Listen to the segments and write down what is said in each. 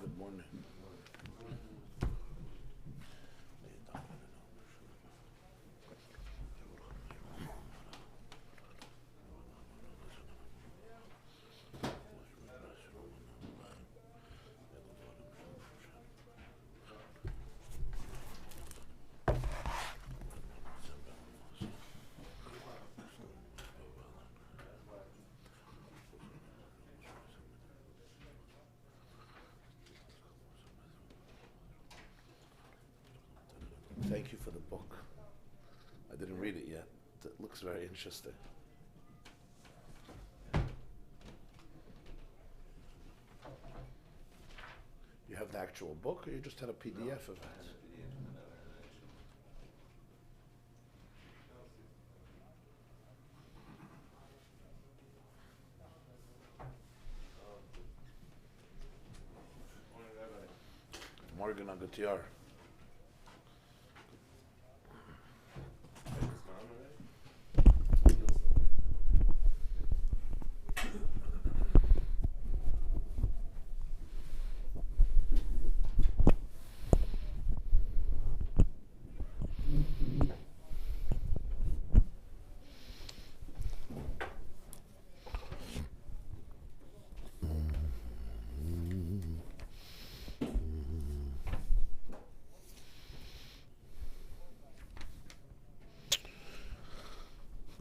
Good morning. Thank you for the book. I didn't read it yet. It looks very interesting. You have the actual book, or you just had a PDF of it? Morgan Agatiyar.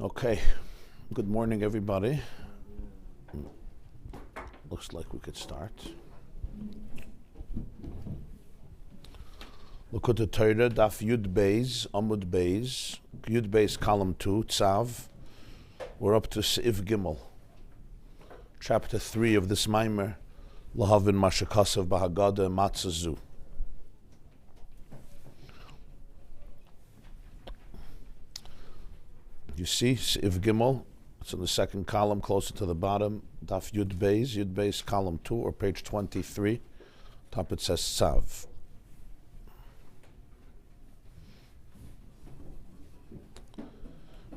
Okay, good morning everybody. Looks like we could start. Look at the Torah, Daf Yud Beis, Amud Beis, Yud Beis column 2, Tzav. We're up to Seif Gimel, chapter 3 of this Maimer, Lahavin Mashakasav Bahagada Matzazu. You see, Seif Gimel, it's in the second column, closer to the bottom, Daf Yud Beis, column 2, or page 23. Top it says Tzav.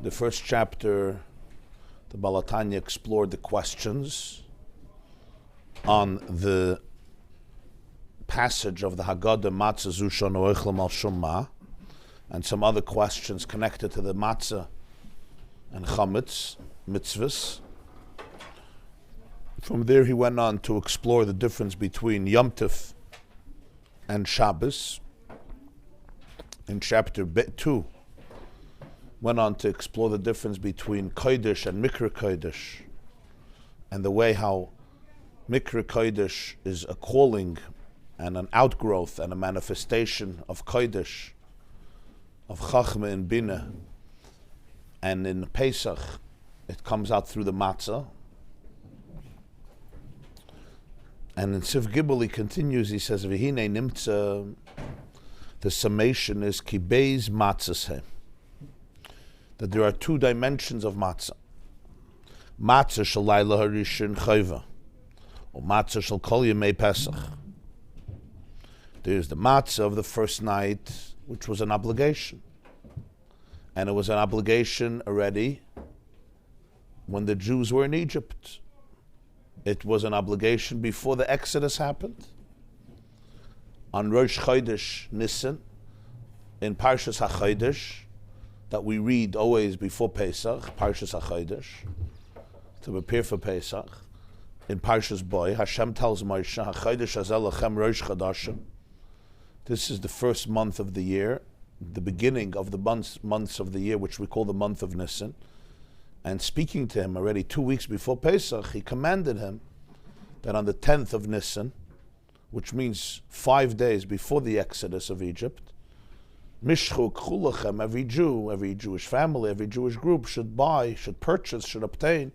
The first chapter, the Balatanya explored the questions on the passage of the Haggadah Matzah Zushan Oichlem Al Shumma, and some other questions connected to the matzah and chametz mitzvahs. From there he went on to explore the difference between Yom Tov and Shabbos. In chapter 2, went on to explore the difference between Kodesh and Mikra Kodesh, and the way how Mikra Kodesh is a calling and an outgrowth and a manifestation of Kodesh, of Chachma and Bina. And in Pesach, it comes out through the matzah. And in Sif Gibel he continues, he says, V'hinei nimtza, the summation is ki beis matzahs, that there are two dimensions of matzah. Matzah shel laila harishon chayva, or matzah shel kol yemei Pesach. There's the matzah of the first night, which was an obligation. And it was an obligation already when the Jews were in Egypt. It was an obligation before the Exodus happened. On Rosh Chodesh Nisan, in Parshas HaChodesh, that we read always before Pesach, Parshas HaChodesh, to prepare for Pesach. In Parshas Boy, Hashem tells Moshe, HaChodesh hazeh lachem Rosh Chodashim. This is the first month of the year, the beginning of the months of the year, which we call the month of Nisan. And speaking to him already 2 weeks before Pesach, he commanded him that on the 10th of Nisan, which means 5 days before the exodus of Egypt, Mishchu k'chulachem, every Jew, every Jewish family, every Jewish group should buy, should purchase, should obtain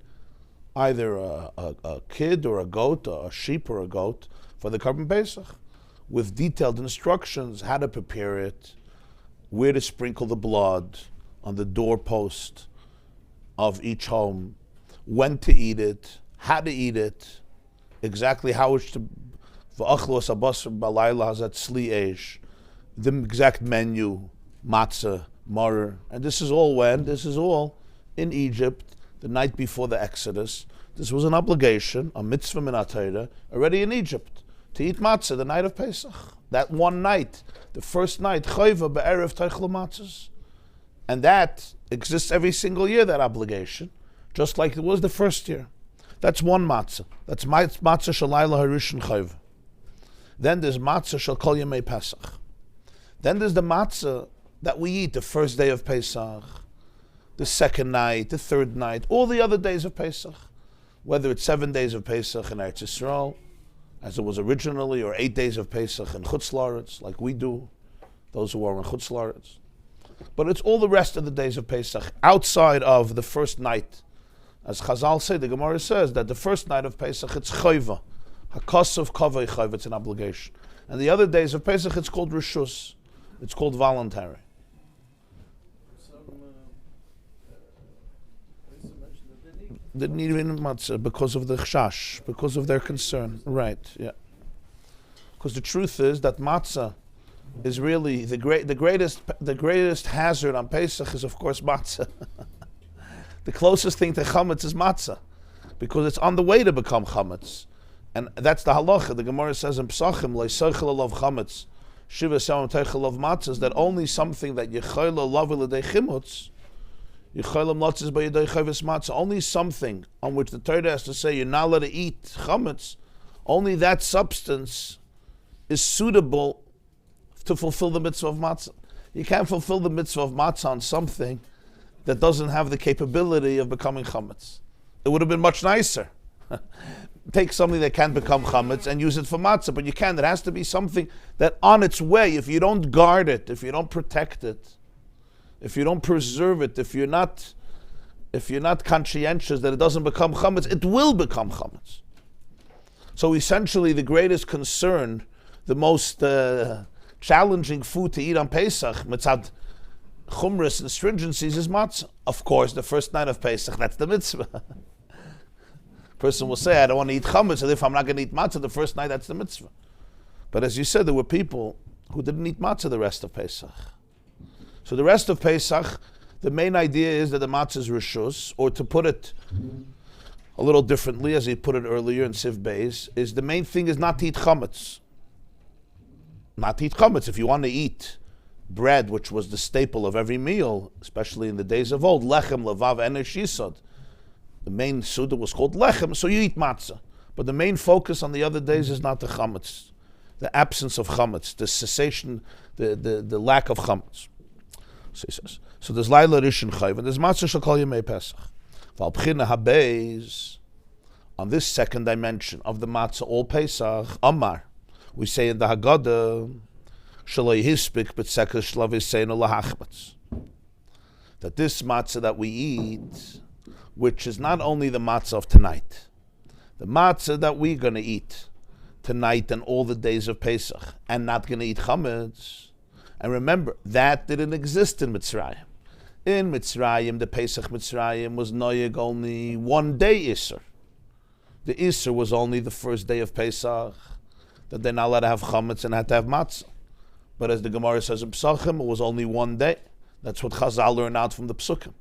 either a kid or a goat, or a sheep or a goat, for the Korban Pesach, with detailed instructions how to prepare it, where to sprinkle the blood on the doorpost of each home, when to eat it, how to eat it, exactly how it's to, the exact menu, matzah, maror, and this is all when? This is all in Egypt, the night before the Exodus. This was an obligation, a mitzvah min HaTorah, already in Egypt, to eat matzah the night of Pesach. That one night, the first night, chayva be'erev teichel matzahs. And that exists every single year, that obligation, just like it was the first year. That's one matzah. That's matzah shel laila harishon chayva. Then there's matzah shel kol yemei Pesach. Then there's the matzah that we eat the first day of Pesach, the second night, the third night, all the other days of Pesach, whether it's 7 days of Pesach in Eretz Yisrael, as it was originally, or 8 days of Pesach in Chutz La'aretz, like we do, those who are in Chutz La'aretz. But it's all the rest of the days of Pesach, outside of the first night. As Chazal say, the Gemara says that the first night of Pesach, it's chayva. Hakosov kavay chayva, it's an obligation. And the other days of Pesach, it's called reshus. It's called voluntary. Didn't eat even matzah because of the chash, because of their concern. Right, yeah. Because the truth is that matzah is really the greatest hazard on Pesach is, of course, matzah. The closest thing to chametz is matzah, because it's on the way to become chametz, and that's the halacha. The Gemara says in Pesachim, "Leisachel alav chametz, shiva samam teichel alav matzahs." That only something that yechayla alav l'dei chimutz, yechayla matzahs by yedei chayves matzah. Only something on which the Torah has to say you're not allowed to eat chametz. Only that substance is suitable to fulfill the mitzvah of matzah. You can't fulfill the mitzvah of matzah on something that doesn't have the capability of becoming chametz. It would have been much nicer. Take something that can become chametz and use it for matzah, but you can't. It has to be something that on its way, if you don't guard it, if you don't protect it, if you don't preserve it, if you're not conscientious that it doesn't become chametz, it will become chametz. So essentially the greatest concern, the most challenging food to eat on Pesach, mitzad chumras and stringencies, is matzah. Of course, the first night of Pesach, that's the mitzvah. Person will say, I don't want to eat chametz, and if I'm not going to eat matzah the first night, that's the mitzvah. But as you said, there were people who didn't eat matzah the rest of Pesach. So the rest of Pesach, the main idea is that the matzah is rishus, or to put it a little differently, as he put it earlier in Siv Beis, is the main thing is not to eat chametz. Not to eat chametz. If you want to eat bread, which was the staple of every meal, especially in the days of old, lechem, levav, and shisod, the main suda was called lechem, so you eat matzah. But the main focus on the other days is not the chametz, the absence of chametz, the cessation, the lack of chametz. So he says. So there's Laila Rishon Chayv, and there's Matzah Shel Kol Yemei Pesach. Val B'china HaBeis, on this second dimension of the Matzah, all Pesach, Amar, we say in the Haggadah, Shaloi Hispik B'tzekel Shlav Yiseinu Lahachmatz, that this Matzah that we eat, which is not only the Matzah of tonight, the Matzah that we're going to eat tonight and all the days of Pesach, and not going to eat Chametz. And remember, that didn't exist in Mitzrayim. In Mitzrayim, the Pesach Mitzrayim was noyeg only one day Isser. The Isser was only the first day of Pesach, that they're not allowed to have chametz and had to have matzah. But as the Gemara says in Psachim, it was only one day. That's what Chazal learned out from the Psukim.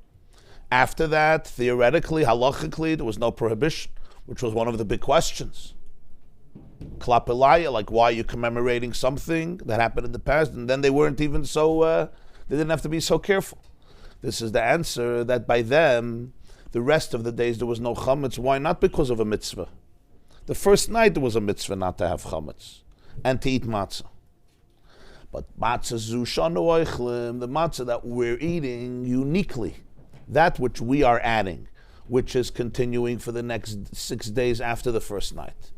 After that, theoretically, halachically, there was no prohibition, which was one of the big questions. Klapelaya, like why are you commemorating something that happened in the past, and then they weren't even so, they didn't have to be so careful. This is the answer, that by them, the rest of the days there was no chametz. Why? Not because of a mitzvah. The first night there was a mitzvah not to have chametz and to eat matzah. But matzah zu shanu oichlim, the matzah that we're eating uniquely, that which we are adding, which is continuing for the next 6 days after the first night,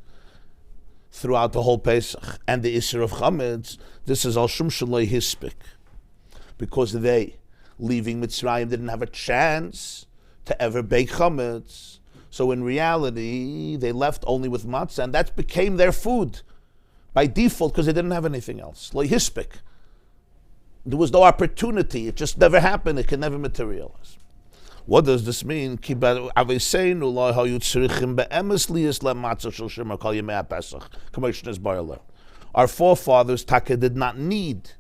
throughout the whole Pesach, and the Isser of chametz, this is al shum shaloi hispik, because they, leaving Mitzrayim, didn't have a chance to ever bake chametz. So in reality, they left only with matzah, and that became their food by default because they didn't have anything else. Lo hispik. There was no opportunity. It just never happened. It can never materialize. What does this mean? Our forefathers, Taka, did not need.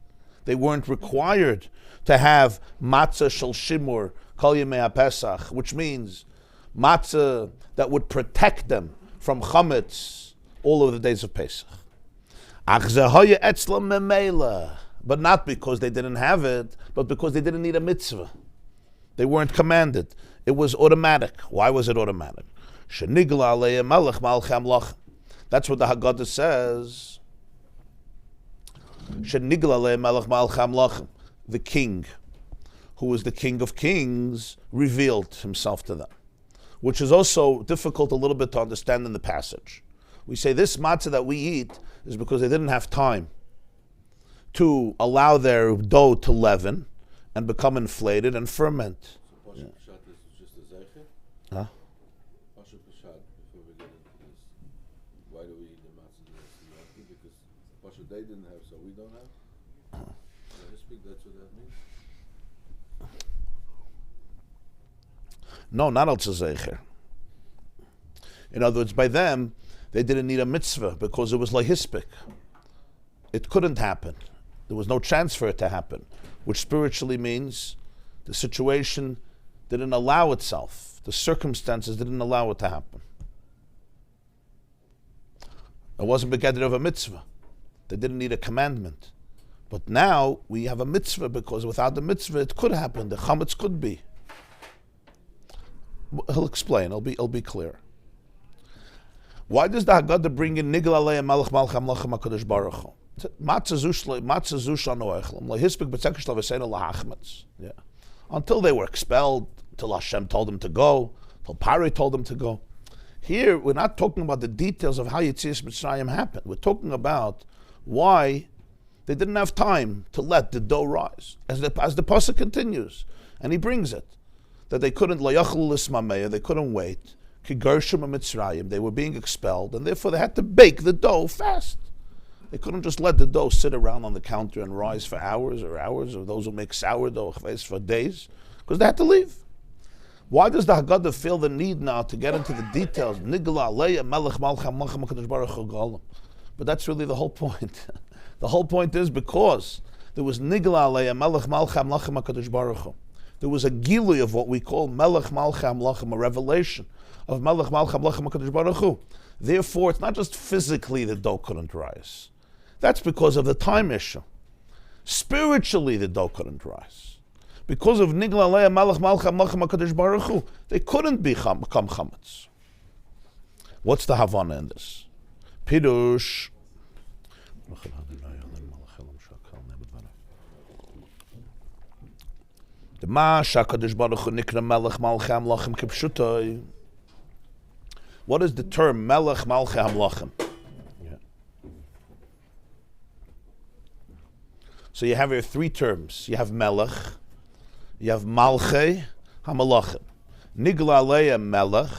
They weren't required to have matzah shel shimur kol yemei HaPesach, which means matzah that would protect them from chametz all of the days of Pesach. But not because they didn't have it, but because they didn't need a mitzvah. They weren't commanded. It was automatic. Why was it automatic? That's what the Haggadah says. The king, who was the king of kings, revealed himself to them, which is also difficult a little bit to understand in the passage. We say this matzah that we eat is because they didn't have time to allow their dough to leaven and become inflated and ferment. So Pasha Peshat is just a zeicher? Huh? Pasha Peshat, before we get into this, why do we eat the matzah? Because Pasha they didn't have, so we don't have? That's what that means? No, not al tzeicher. In other words, by them, they didn't need a mitzvah because it was lehispik. It couldn't happen. There was no chance for it to happen, which spiritually means the situation didn't allow itself. The circumstances didn't allow it to happen. It wasn't begetted of a mitzvah. They didn't need a commandment. But now we have a mitzvah because without the mitzvah it could happen. The chametz could be. He'll explain. It'll be clear. Why does the Haggadah bring in Nigel Alei Malach Malcham Lachem HaKadosh Baruch Hu? Until they were expelled, till Hashem told them to go, till Pari told them to go. Here we're not talking about the details of how Yetzias Mitzrayim happened. We're talking about why they didn't have time to let the dough rise. As the pasuk continues, and he brings it, that they couldn't they couldn't wait. They were being expelled, and therefore they had to bake the dough fast. They couldn't just let the dough sit around on the counter and rise for hours, or those who make sourdough for days, because they had to leave. Why does the Haggadah feel the need now to get into the details? But that's really the whole point. The whole point is because there was Nigla Alei Melech Malcham Lachem HaKadosh Baruch Hu. There was a gilui of what we call Melech Malcham Lachem, a revelation of Melech Malcham Lachem HaKadosh Baruch Hu. Therefore, it's not just physically the dough couldn't rise. That's because of the time issue. Spiritually, the dough couldn't rise. Because of Nigla Alei Melech Malcham Lachem HaKadosh Baruch Hu, they couldn't become chametz. What's the Havana in this? Pirush. The Masha Kadosh Baruch Hu Nikra Melech Malchei Hamlachim Kipshutoi. What is the term Melech Malchei Hamlachim? So you have here three terms. You have Melech, you have Malchei Hamalachim. Nigla Aleya Melech,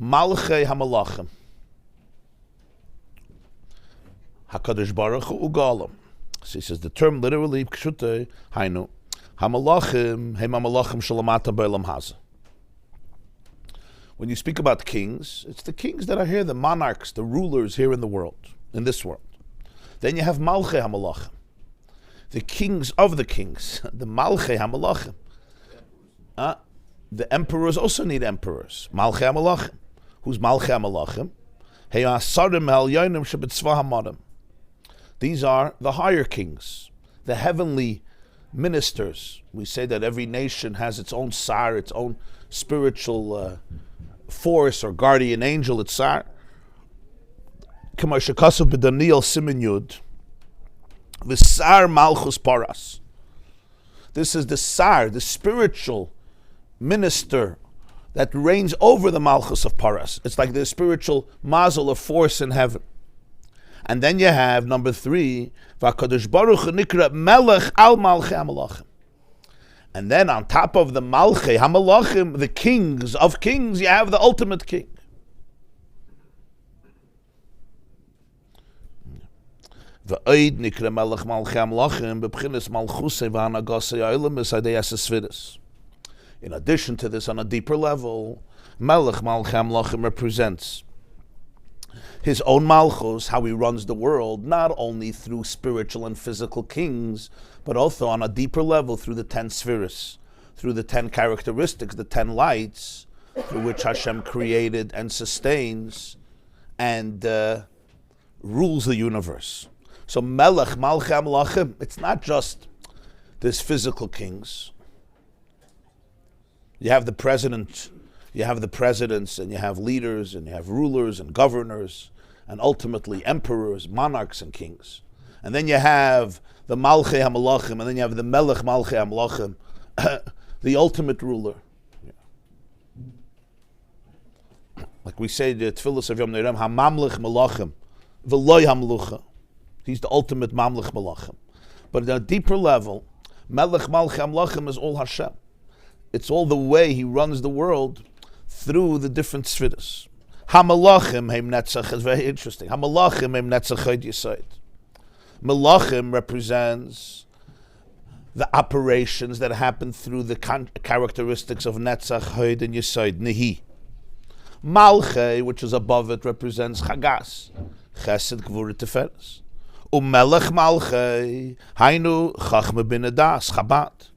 Malchei Hamalachim. HaKadosh Baruch Hu Ugalam. So he says the term literally, Kshutei, Hainu, Hamalachim, Hem Hamalachim Shalamata B'Elam Haza. When you speak about kings, it's the kings that are here, the monarchs, the rulers here in the world, in this world. Then you have Malchei Hamalachim, the kings of the kings, the Malchei Hamalachim. The emperors also need emperors. Malchei Hamalachim. Who's Malchei Hamalachim? Heyasarim Elyonim Shebetzva Hamarim. These are the higher kings, the heavenly ministers. We say that every nation has its own sar, its own spiritual force or guardian angel, its sar. K'may shekasav b'Daniel Siman Yud, v'sar malchus paras. This is the sar, the spiritual minister that reigns over the malchus of paras. It's like the spiritual mazel of force in heaven. And then you have number 3, v'akadosh baruch hu nikra melech al malchei hamalachim. And then on top of the malchei hamalachim, the kings of kings, you have the ultimate king. V'oid nikra melech malchei hamalachim b'bchinas malchusei v'hanagasei ha'olam b'sadei esesvidus. In addition to this, on a deeper level, melech malchei hamalachim represents his own malchus, how he runs the world, not only through spiritual and physical kings, but also on a deeper level through the 10 spheres, through the 10 characteristics, the 10 lights, through which Hashem created and sustains and rules the universe. So Melech, Malchei Hamalachim, it's not just this physical kings. You have the president, you have the presidents, and you have leaders, and you have rulers and governors, and ultimately emperors, monarchs, and kings. And then you have the Malchei Hamalachim, and then you have the Melech Malchei Hamalachim, the ultimate ruler. Like we say, the Tfilas of Yom Neirem, HaMamlech Malachim, V'loi HaMlucha. He's the ultimate Mamlech Malachim. But at a deeper level, Melech Malchei Hamalachim is all Hashem. It's all the way he runs the world through the different spheres. Hamalachim heim netzach is very interesting. Hamalachim heim netzach hod yesod. Malachim represents the operations that happen through the characteristics of netzach, hod, and yesod, nehi. Malchei, which is above it, represents chagas, chesed, gvura, teferes. Umelech malchei, hainu chachma bin adas, chabad.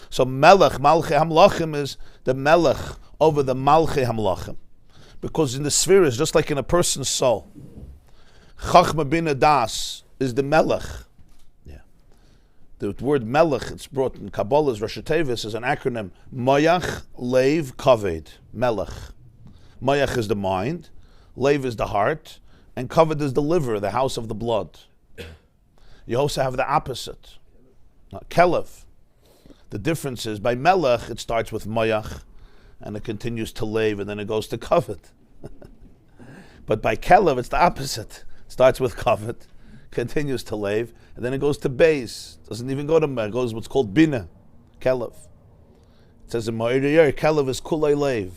So Melech, Malchei Hamalachim is the Melech over the Malchei Hamalachim. Because in the spheres, just like in a person's soul, Chachma bin Adas is the Melech. Yeah. The word Melech, it's brought in Kabbalah's Rosh Tevis as an acronym, Moyach, Leiv, Kaved, Melech. Moyach is the mind, Leiv is the heart, and Kaved is the liver, the house of the blood. You also have the opposite, Kelev. The difference is, by Melech, it starts with Moyach, and it continues to Leiv, and then it goes to Kaved. But by Kelev, it's the opposite. It starts with Kaved, continues to Leiv, and then it goes to Beis. Doesn't even go to Mer, it goes what's called Bina, Kelev. It says in Ma'ir Kelev is Kulei Leiv.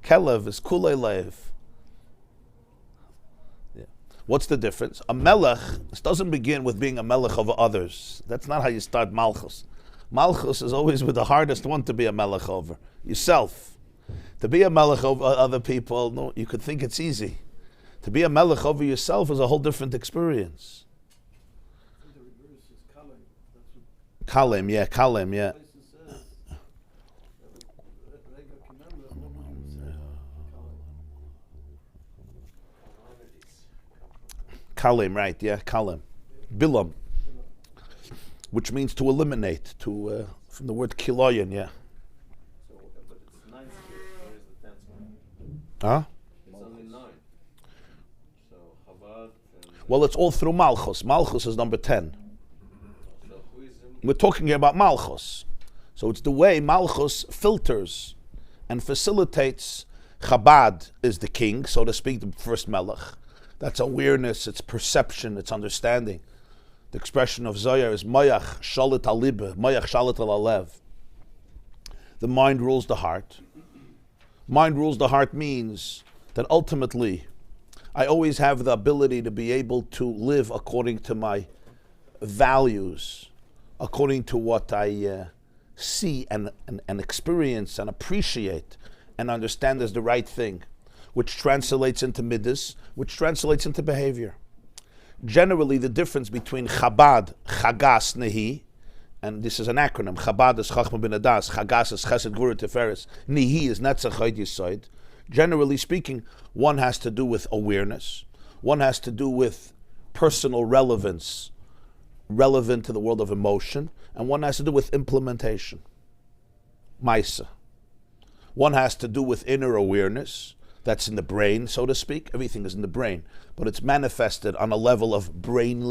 Kelev is Kulei Leiv. Yeah. What's the difference? A Melech, this doesn't begin with being a Melech over others. That's not how you start Malchus. Malchus is always with the hardest one to be a melech over, yourself. To be a melech over other people, no, you could think it's easy. To be a melech over yourself is a whole different experience. The reverse is Kalem. Kalem, yeah, Kalem, yeah. Kalem, right, yeah, Kalem. Bilam. Which means to eliminate, to from the word kiloyan, yeah. So, but it's 9th spirit. Where is the 10th one? Huh? Well, it's all through Malchus. Malchus is number 10. We're talking here about Malchus. So it's the way Malchus filters and facilitates. Chabad is the king, so to speak, the first melech. That's awareness, it's perception, it's understanding. The expression of Zohar is Mayach Shalit Alibe, Mayach Shalit Alev. The mind rules the heart. Mind rules the heart means that ultimately I always have the ability to be able to live according to my values, according to what I see and experience and appreciate and understand as the right thing, which translates into midas, which translates into behavior. Generally, the difference between Chabad, Chagas, Nehi, and this is an acronym, Chabad is Chachma bin Adas, Chagas is Chesed Gvura Tiferes, Nehi is Netzach Chod Yesod. Generally speaking, one has to do with awareness, one has to do with personal relevance, relevant to the world of emotion, and one has to do with implementation, Maisa. One has to do with inner awareness, that's in the brain, so to speak. Everything is in the brain, but it's manifested on a level of brain,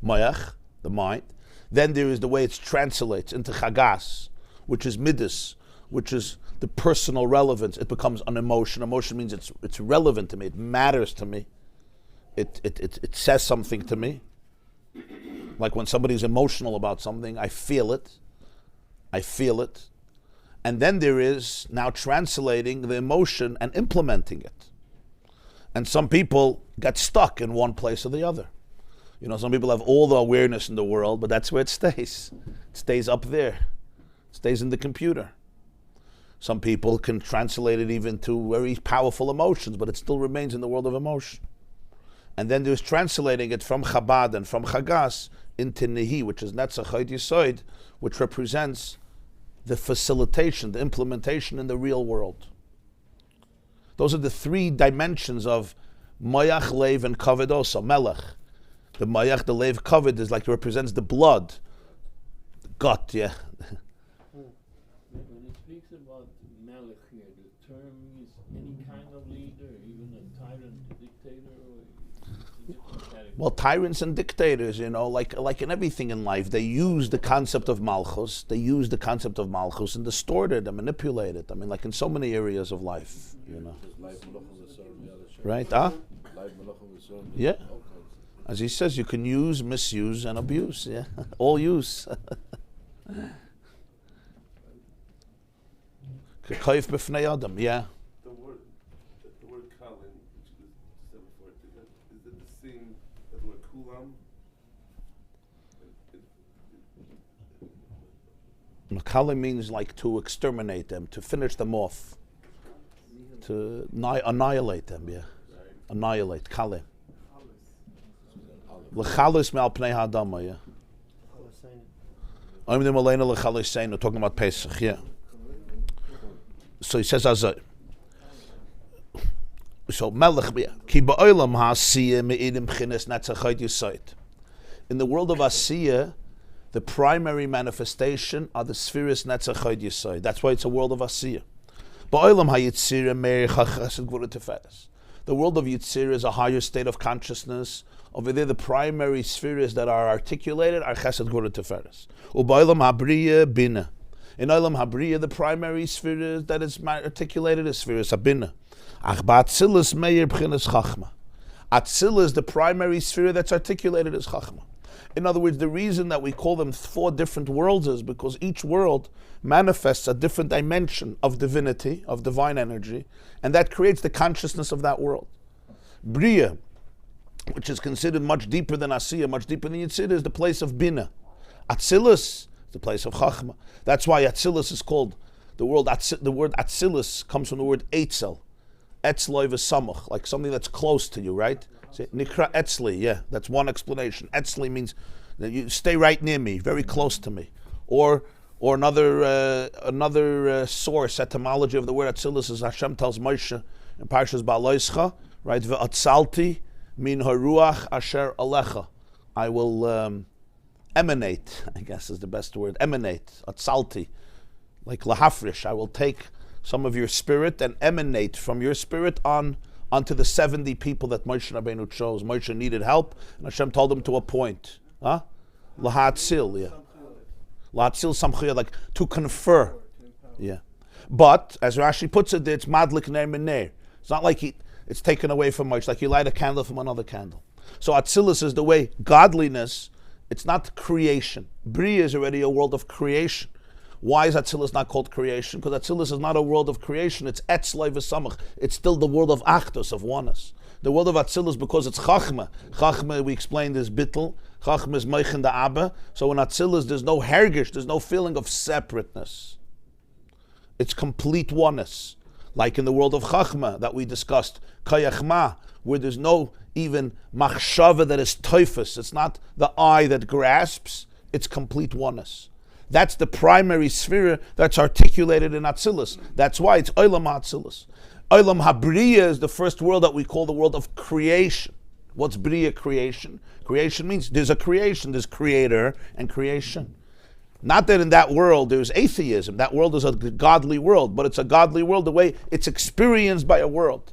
mayach, the mind. Then there is the way it translates into chagas, which is midas, which is the personal relevance. It becomes an emotion. Emotion means it's relevant to me, it matters to me, it says something to me. Like when somebody's emotional about something, I feel it. And then there is now translating the emotion and implementing it. And some people get stuck in one place or the other. You know, some people have all the awareness in the world, but that's where it stays. It stays up there. It stays in the computer. Some people can translate it even to very powerful emotions, but it still remains in the world of emotion. And then there's translating it from Chabad and from Chagas into Nehi, which is Netzach Chod Yesod, which represents the facilitation, the implementation in the real world. Those are the three dimensions of Mayach, Lev, and Kavod also, Melech. The Mayach, the Lev, Kavod is like, represents the blood, the gut, yeah. When it speaks about Melech here, the term is any kind of leader, even a tyrant, a dictator, or it's a different category? Well, tyrants and dictators, you know, like in everything in life, they use the concept of Malchus, and distort it and manipulate it. I mean, like in so many areas of life, you know. Right? Yeah. As he says, you can use, misuse, and abuse. Yeah, all use. K'kayif b'fnei Adam. Yeah. The word Kalin, which is 740, is it the same as the word Kulam? Makali means like to exterminate them, to finish them off, to annihilate them. Yeah, annihilate. Kali. L'chalis me'al pnei ha'adama. Yeah. Oimdim aleinu l'chaliseinu. Talking about Pesach. Yeah. So he says as so Melech ki ba'olam ha'asiyah me'idim b'chinas netzach chod yesod. In the world of Asiyah, the primary manifestation are the spheres netzach chod yesod. That's why it's a world of Asiyah. Ba'olam hayitzira me'er chesed gvura tiferes. The world of Yitzir is a higher state of consciousness. Over there, the primary spheres that are articulated are Chesed Gvura Tiferes. U'ba'olam habriya bina. In Olam Habriya, the primary sphere that is articulated is spheres Habina. Ach ba'atzilus meir b'chinas Chachma. Atzilus, the primary sphere that's articulated is Chachma. In other words, the reason that we call them four different worlds is because each world manifests a different dimension of divinity, of divine energy, and that creates the consciousness of that world. Briya, which is considered much deeper than Asiyah, much deeper than Yitzir, is the place of Bina. Atzilus is the place of Chachma. That's why Atzilus is called, the word Atzilus comes from the word Eitzel. Etzloi v'samach, like something that's close to you, right? Nikra Etzli, yeah, that's one explanation. Etzli means that you stay right near me, very close to me. Or another source, etymology of the word Atzilus is Hashem tells Moshe in Parshas Ba'aloischa, right? Ve'atzalti min haruach asher alecha. I will emanate, I guess is the best word. Emanate, atzalti, like lahafrish. I will take some of your spirit and emanate from your spirit on unto the 70 people that Moshe Rabbeinu chose. Moshe needed help, and Hashem told him to appoint. Lahatzil, yeah. Lahatzil samchiyah, like to confer. Yeah. But, as Rashi puts it, it's madlik ner min. It's not like it's taken away from Moshe, like you light a candle from another candle. So Atzilus is the way, godliness, it's not creation. Bria is already a world of creation. Why is Atzilus not called creation? Because Atzilus is not a world of creation, it's etzloi v'samach. It's still the world of achdus, of oneness. The world of Atzilus, because it's chachma. Chachma, we explained, is bittul. Chachma is meichen da abba. So in Atzilus, there's no hergish, there's no feeling of separateness. It's complete oneness. Like in the world of chachma that we discussed, kayachma, where there's no even machshava that is teufus. It's not the eye that grasps, it's complete oneness. That's the primary sphere that's articulated in Atzilus. That's why it's Olam HaAtzilus. Olam HaBriya is the first world that we call the world of creation. What's Briya, creation? Creation means there's a creation, there's creator and creation. Not that in that world there's atheism. That world is a godly world, but it's a godly world the way it's experienced by a world.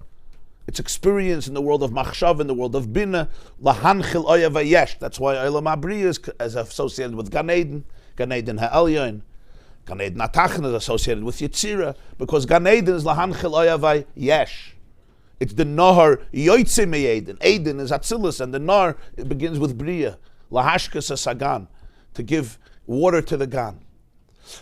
It's experienced in the world of Machshav, in the world of Bina, Lahanchil Oya Vayesh. That's why Olam HaBriya is associated with Gan Eden. Gan Eden Ha'elyon. Gan Eden HaTachna is associated with Yetzirah, because Gan Eden is Lahanchil Oya Vayesh. It's the Nahar Yoitze Me Eden. Eden is Atzilus, and the Nahar, it begins with Briya. Lahashkas Asagan, to give water to the Gan.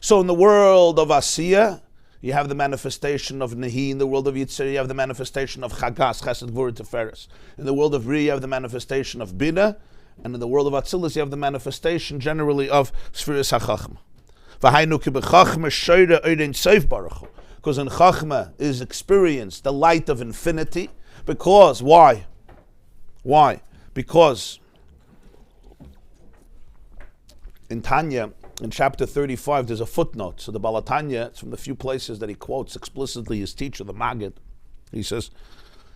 So in the world of Asiya, you have the manifestation of Nehi. In the world of Yitzhak, you have the manifestation of Chagas, Chesed, Gvur, Teferes. In the world of Ri, you have the manifestation of Bina. And in the world of Atzilus, you have the manifestation generally of Sfiris HaChachma. Because in Chachma is experienced the light of infinity. Because, why? Why? Because in Tanya, in chapter 35, there's a footnote. So the Balatanya, it's from the few places that he quotes explicitly his teacher, the Maggid. He says,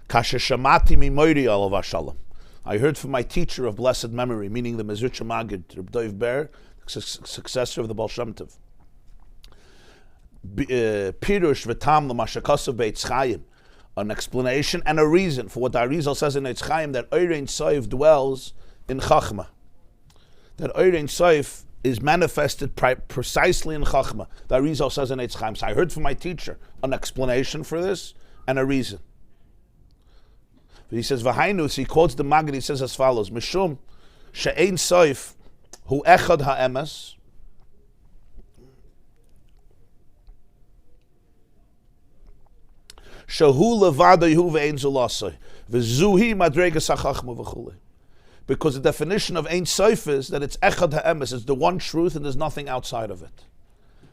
Kasha Shamati Mimoiri Alav Shalom. I heard from my teacher of blessed memory, meaning the Mezritcha Maggid, Reb Dov Ber, successor of the Baal Shem Tov. Pirush v'tam l'mashakasav be'etz Chaim, an explanation and a reason for what the Arizal says in Eitz Chaim, that Orein Soif dwells in Chachma. That Orein Soif is manifested precisely in Chachma. The Arizal says in Eitz Chaim. So I heard from my teacher an explanation for this and a reason. But he says, V'hainus, he quotes the Maggid, he says as follows, Mishum she'ein soif hu echad ha'emes, shehu levada yehu ve'ein zulasoi, v'zuhi madregas ha'chachma v'chulei. Because the definition of Ein Sof is that it's Echad HaEmes, it's the one truth and there's nothing outside of it.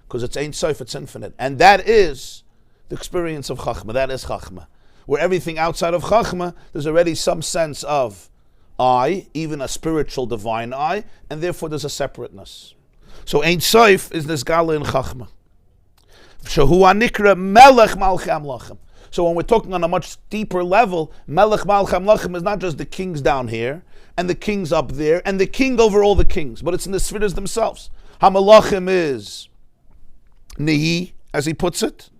Because it's Ein Sof, it's infinite. And that is the experience of Chachma, that is Chachma. Where everything outside of Chachma, there's already some sense of I, even a spiritual divine I, and therefore there's a separateness. So Ein Sof is this Gala in Chachma. Shehu Anikra Melech Malchei Amlachim. So when we're talking on a much deeper level, Melech Malchei Amlachim is not just the kings down here, and the kings up there, and the king over all the kings, but it's in the spheres themselves. HaMalachim is Nehi, as he puts it,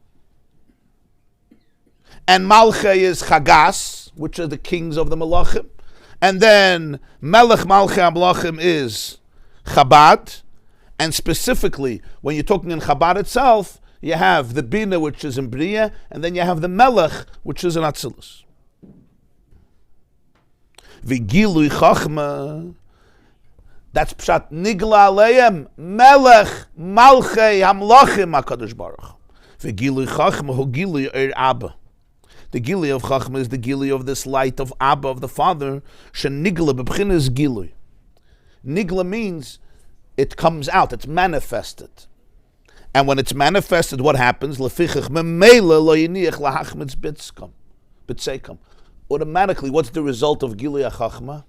and Malchei is Chagas, which are the kings of the Malachim, and then Melech Malchei Amlachim is Chabad, and specifically, when you're talking in Chabad itself, you have the Bina, which is in Bria, and then you have the Melech, which is in Atzilus. V'gilui Chachma, that's Pshat Nigla Aleim, Melech Malchei Hamlachim HaKadosh Baruch. V'gilui Chachma hu gilui Abba. The gilui of Chachma is the gilui of this light of Abba, of the Father. Shenigla b'bchinas gilui. Nigla means it comes out, it's manifested. And when it's manifested, what happens? Lefichach memela lo yiniach lahachmitz bitzekam. Automatically, what's the result of Gilui HaChachma?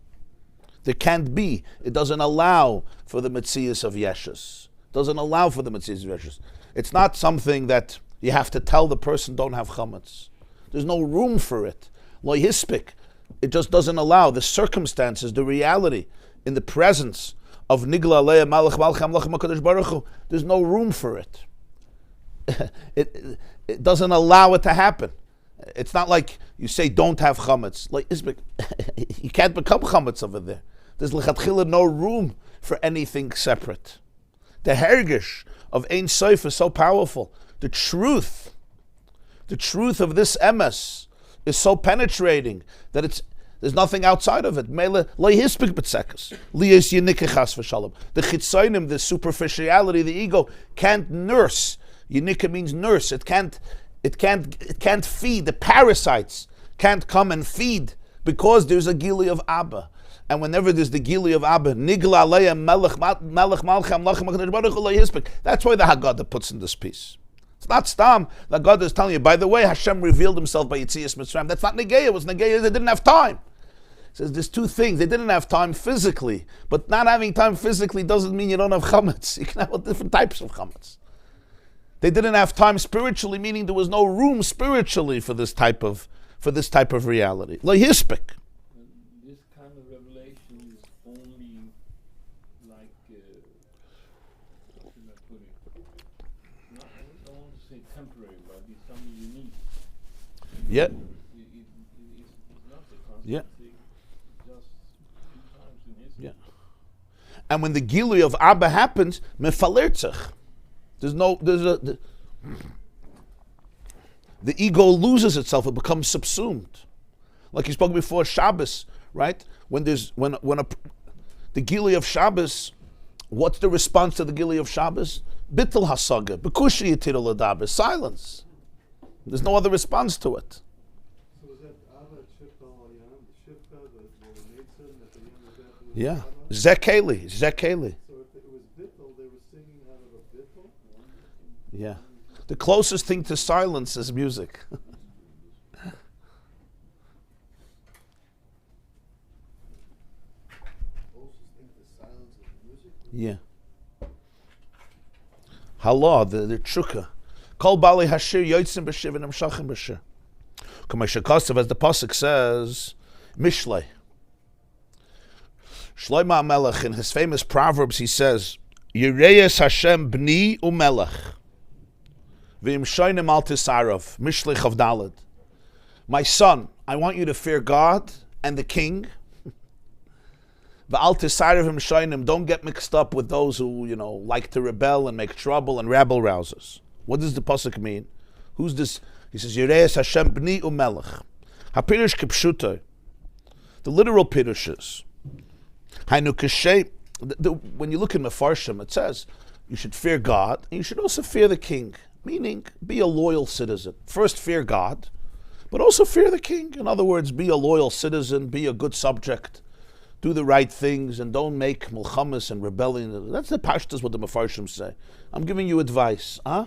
There can't be. It doesn't allow for the Metzias of Yeshus. Doesn't allow for the Metzias of Yeshus. It's not something that you have to tell the person don't have chametz. There's no room for it. Lo hispik. It just doesn't allow. The circumstances, the reality, in the presence of Nigla Leia Malach Malcham Lachem HaKadosh Baruch Hu, there's no room for it. It doesn't allow it to happen. It's not like you say don't have chametz. Like you can't become chametz over there. There's lechatchila no room for anything separate. The hergish of Ein Sof is so powerful. The truth of this emes is so penetrating that there's nothing outside of it. The chitzonim, the superficiality, the ego can't nurse. Yinika means nurse. It can't feed. The parasites can't come and feed because there's a gili of Abba. And whenever there's the gili of Abba, nigla aleya melech malchem lachem. That's why the Haggadah puts in this piece. It's not stam. The Haggadah is telling you, by the way, Hashem revealed himself by Yitzias Mitzrayim. That's not negeya. It was negeya. They didn't have time. It says there's two things. They didn't have time physically, but not having time physically doesn't mean you don't have chametz. You can have different types of chametz. They didn't have time spiritually, meaning there was no room spiritually for this type of reality. Lo hispik. This kind of revelation is only like, how should I put it? I don't want to say temporary, but it's something unique. Yeah. It's not the constant Yeah. thing, just few times in history. Yeah. And when the gilui of Abba happens, mefalertzach. The ego loses itself; it becomes subsumed. Like you spoke before, Shabbos, right? When the gili of Shabbos, what's the response to the gili of Shabbos? Bittul hasaga, bekushi yitirul adaber, silence. There's no other response to it. So was that Abba Shifta Al-Yam, the Shifta, the Mason at the end of that? Yeah, Zekeli. So if it was Bittul, they were singing out of a Bittul? Yeah, the closest thing to silence is music. Yeah. Halah, the tshuka. Kol bali hashir yotzim b'shir v'nam shachim b'shir. K'may shekasav, as the pasuk says, Mishlei. Shlomo HaMelech, in his famous Proverbs, he says, Yireyes Hashem b'ni u'melech v'im shoynim al tisarov, Mishlei Chav Daled. My son, I want you to fear God and the king. V'al tisarov im shoynim, don't get mixed up with those who, like to rebel and make trouble and rabble rousers. What does the pasuk mean? Who's this? He says, Yireyes Hashem b'ni u'melech. HaPirush kipshuto. The literal pirush is, when you look in Mefarshim, it says you should fear God and you should also fear the king, meaning be a loyal citizen. First fear God, but also fear the king. In other words, be a loyal citizen, be a good subject, do the right things, and don't make milchamas and rebellion. That's the pashtas what the Mefarshim say. I'm giving you advice. Huh?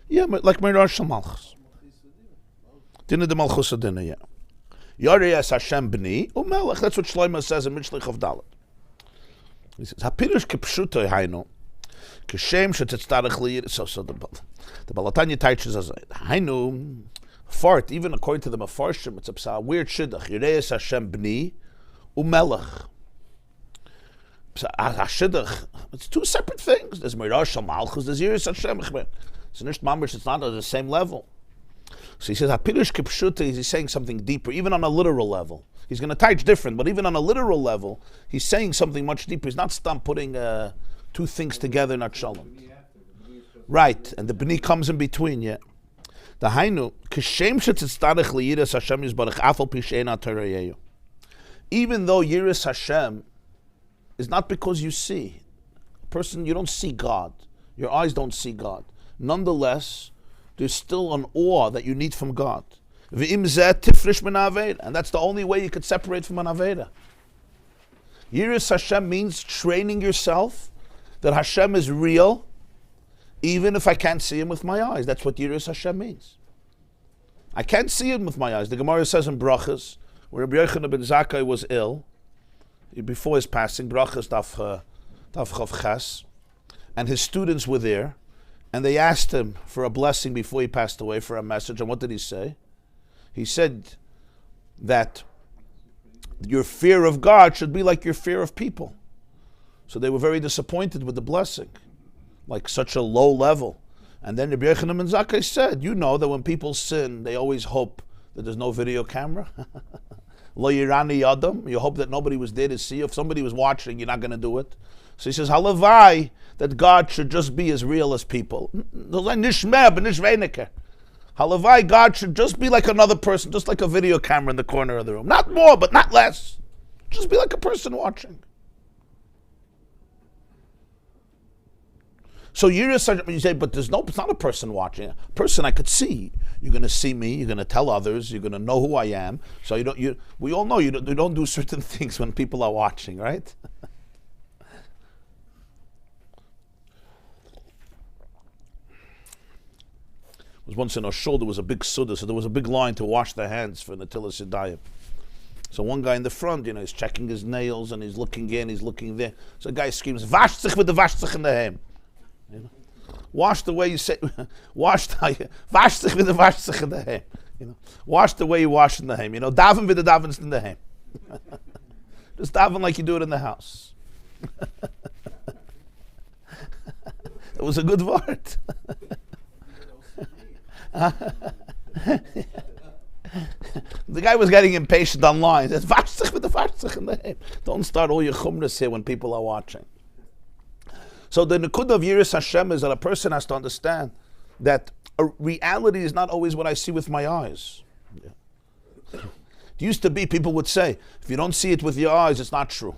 Yeah, like Meirash Malchus. Dinah de Malchus Adina, yeah. Yareyas Hashem b'ni u'melech. That's what Shlomo says in Mishlei Chav Daled. He says, "Hapirush kipshuto hainu, kishem shetetzarech liyir." So the Balatanya teaches us hainu fart. Even according to the Mefarshim, it's a weird shidduch. Yareyas Hashem b'ni u'melech. Shidduch. It's two separate things. There's Meirash Malchus. There's Yareyas Hashem. It's nicht mamish. It's not at the same level. So he says, Hapirush kipshuta, he's saying something deeper, even on a literal level. He's going to teach different, but even on a literal level, he's saying something much deeper. He's not putting two things together, not shalom. Right, and the b'ni comes in between, yeah. The hainu, kishem shetzitzarech liyiras Hashem yizbarach afal pisheina terayeyu. Even though yiras Hashem is not because you see. A person, you don't see God. Your eyes don't see God. Nonetheless, there's still an awe that you need from God. And that's the only way you could separate from an Aveda. Yiras Hashem means training yourself that Hashem is real, even if I can't see Him with my eyes. That's what Yiras Hashem means. I can't see Him with my eyes. The Gemara says in Brachas, where Rabbi Yochanan ben Zakkai was ill, before his passing, Brachas Daf Chav Ches, and his students were there, and they asked him for a blessing before he passed away, for a message. And what did he say? He said that your fear of God should be like your fear of people. So they were very disappointed with the blessing, like such a low level. And then Rabbi Yochanan ben Zakkai said, you know that when people sin, they always hope that there's no video camera. Lo yirani yadam. You hope that nobody was there to see you. If somebody was watching, you're not going to do it. So he says, halavai, that God should just be as real as people. Halavai, God should just be like another person, just like a video camera in the corner of the room. Not more, but not less. Just be like a person watching. So you say, but it's not a person watching. A person I could see. You're going to see me. You're going to tell others. You're going to know who I am. So we all know you don't do certain things when people are watching, right? Was once in a shul, there was a big suda, so there was a big line to wash their hands for Natilas Yadayim. So one guy in the front, he's checking his nails and he's looking in, he's looking there. So a guy screams, "Wash sich with the wash sich in the hem." Wash the way you say, wash sich with the wash sich in the hem. Wash the way you wash in the hem. Daven with the davens in the hem. Just daven like you do it in the house. It was a good word. The guy was getting impatient online. He says, "Wash sich with the wash sich in the hem." Don't start all your chumras here when people are watching. So the Nakud of Yiras Hashem is that a person has to understand that reality is not always what I see with my eyes. It used to be, people would say, if you don't see it with your eyes, it's not true.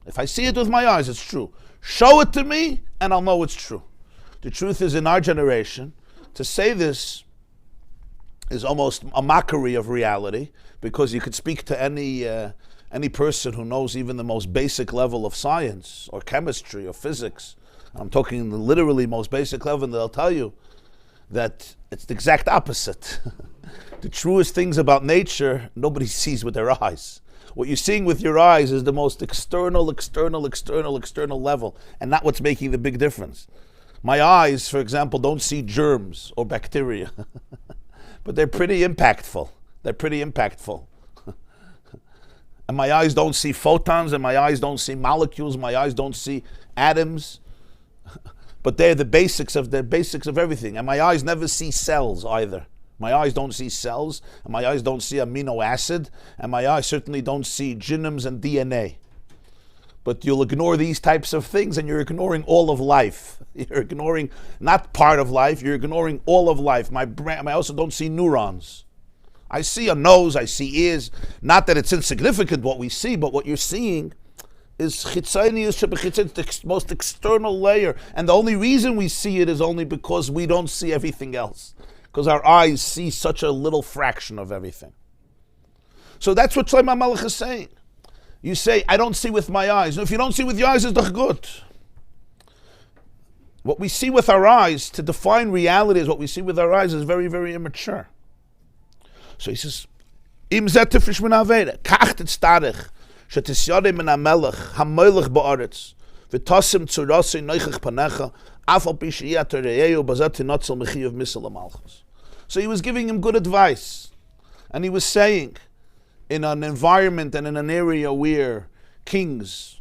If I see it with my eyes, it's true. Show it to me, and I'll know it's true. The truth is, in our generation, to say this is almost a mockery of reality, because you could speak to any person who knows even the most basic level of science or chemistry or physics. I'm talking the literally most basic level, and they'll tell you that it's the exact opposite. The truest things about nature, nobody sees with their eyes. What you're seeing with your eyes is the most external level, and not what's making the big difference. My eyes, for example, don't see germs or bacteria, but they're pretty impactful. And my eyes don't see photons, and my eyes don't see molecules, my eyes don't see atoms, but they're the basics of everything. And my eyes never see cells either. My eyes don't see cells, and my eyes don't see amino acid, and my eyes certainly don't see genomes and DNA. But you'll ignore these types of things, and you're ignoring all of life. You're ignoring not part of life, you're ignoring all of life. My brain, I also don't see neurons. I see a nose, I see ears. Not that it's insignificant what we see, but what you're seeing is chitzonius shebechitzon, the most external layer. And the only reason we see it is only because we don't see everything else. Because our eyes see such a little fraction of everything. So that's what Shlomo HaMelech is saying. You say, I don't see with my eyes. If you don't see with your eyes, it's doch good. What we see with our eyes, to define reality as what we see with our eyes, is very, very immature. So he says, Im zetifish min avere, kachtet starich, shetisyare min hamelech, hamelech ba'aretz, v'tosim tzurasi noichach panecha, afal pishiyat re'eu, bazati notzel mechiyav misel amalchus. So he was giving him good advice. And he was saying, in an environment and in an area where kings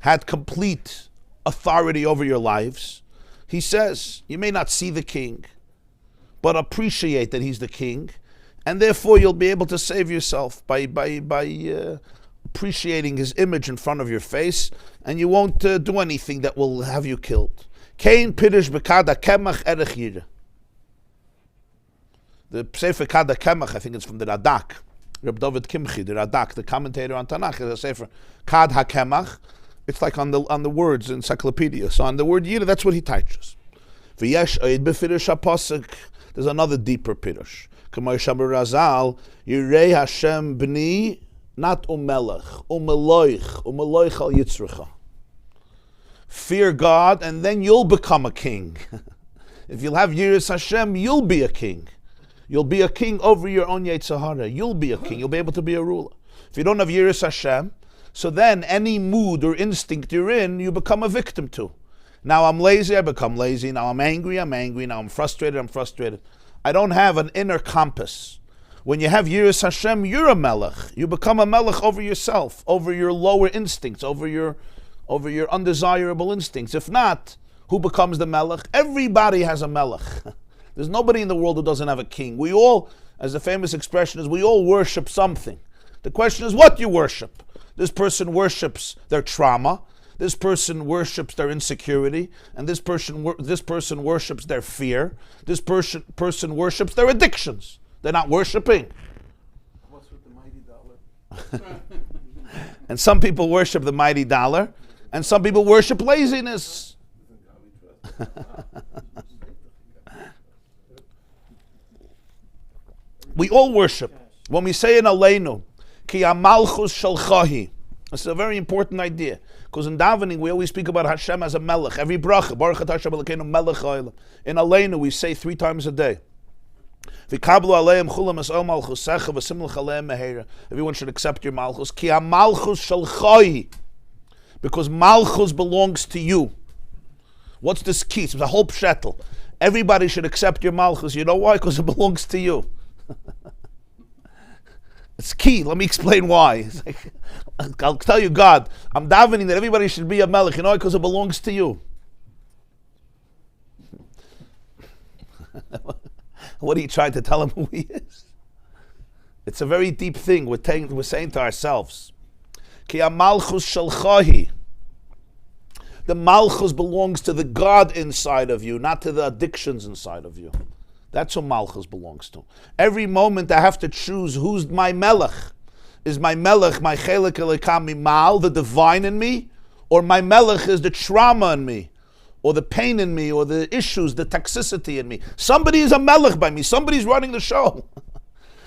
had complete authority over your lives, he says, you may not see the king, but appreciate that he's the king, and therefore you'll be able to save yourself by appreciating his image in front of your face, and you won't do anything that will have you killed. Kein pirish bekada kemach erech yira. The Sefer Kada Kemach, I think it's from the Radak, Reb David Kimchi, the Radak, the commentator on Tanakh, is a Sefer Kad HaKemach. It's like on the words encyclopedia. So on the word Yira, that's what he teaches. V'yesh oid b'firish ha'posek. There's another deeper pirush. K'may Shabbir Razal, Yirei Hashem b'ni, not umelech, umeloich al yitzrecha. Fear God, and then you'll become a king. If you'll have Yiras Hashem, you'll be a king. You'll be a king over your own Yetzer Hara. You'll be a king. You'll be able to be a ruler. If you don't have Yiras Hashem, so then any mood or instinct you're in, you become a victim to. Now I'm lazy, I become lazy. Now I'm angry. Now I'm frustrated. I don't have an inner compass. When you have Yiras Hashem, you're a melech. You become a melech over yourself, over your lower instincts, over your undesirable instincts. If not, Who becomes the melech? Everybody has a melech. There's nobody in the world who doesn't have a king. We all, as the famous expression is, we all worship something. The question is what you worship. This person worships their trauma. This person worships their insecurity, and this person worships their fear. This person worships their addictions. They're not worshiping. What's with the mighty dollar? And some people worship the mighty dollar, and some people worship laziness. We all worship. When we say in Aleinu, Ki amalchus shalchahi, it's a very important idea. Because in davening, we always speak about Hashem as a melech. Every bracha, Baruch atah Hashem Elokeinu melech haolam. In Aleinu, we say 3 times a day. V'kablu aleim chulam es'ol malchusecha v'simlech aleim meheira. Everyone should accept your malchus. Ki amalchus shalchai. Because malchus belongs to you. What's this key? It's a whole pshetel. Everybody should accept your malchus. You know why? Because it belongs to you. It's key. Let me explain why. It's like, I'll tell you, God, I'm davening that everybody should be a melech. You know why? Because it belongs to you. What are you trying to tell him who he is? It's a very deep thing we're saying to ourselves. Ki amalchus shalchahi. The malchus belongs to the God inside of you, not to the addictions inside of you. That's who malchus belongs to. Every moment I have to choose who's my melech. Is my melech my chelik elikam mal, the divine in me, or my melech is the trauma in me, or the pain in me, or the issues, the toxicity in me. Somebody is a melech by me. Somebody's running the show.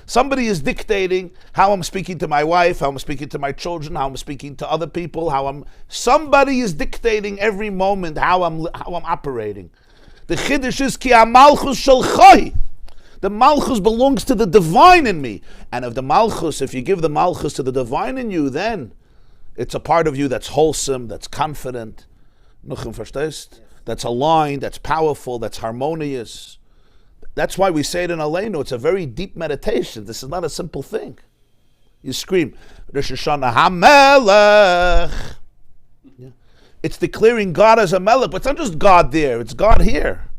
Somebody is dictating how I'm speaking to my wife, how I'm speaking to my children, how I'm speaking to other people, somebody is dictating every moment how I'm operating. The chiddush is ki amalchus shalchai. The malchus belongs to the divine in me. And if you give the malchus to the divine in you, then it's a part of you that's wholesome, that's confident, that's aligned, that's powerful, that's harmonious. That's why we say it in Aleinu. It's a very deep meditation. This is not a simple thing. You scream, Rosh Hashanah HaMelech. Yeah. It's declaring God as a melech, but it's not just God there. It's God here.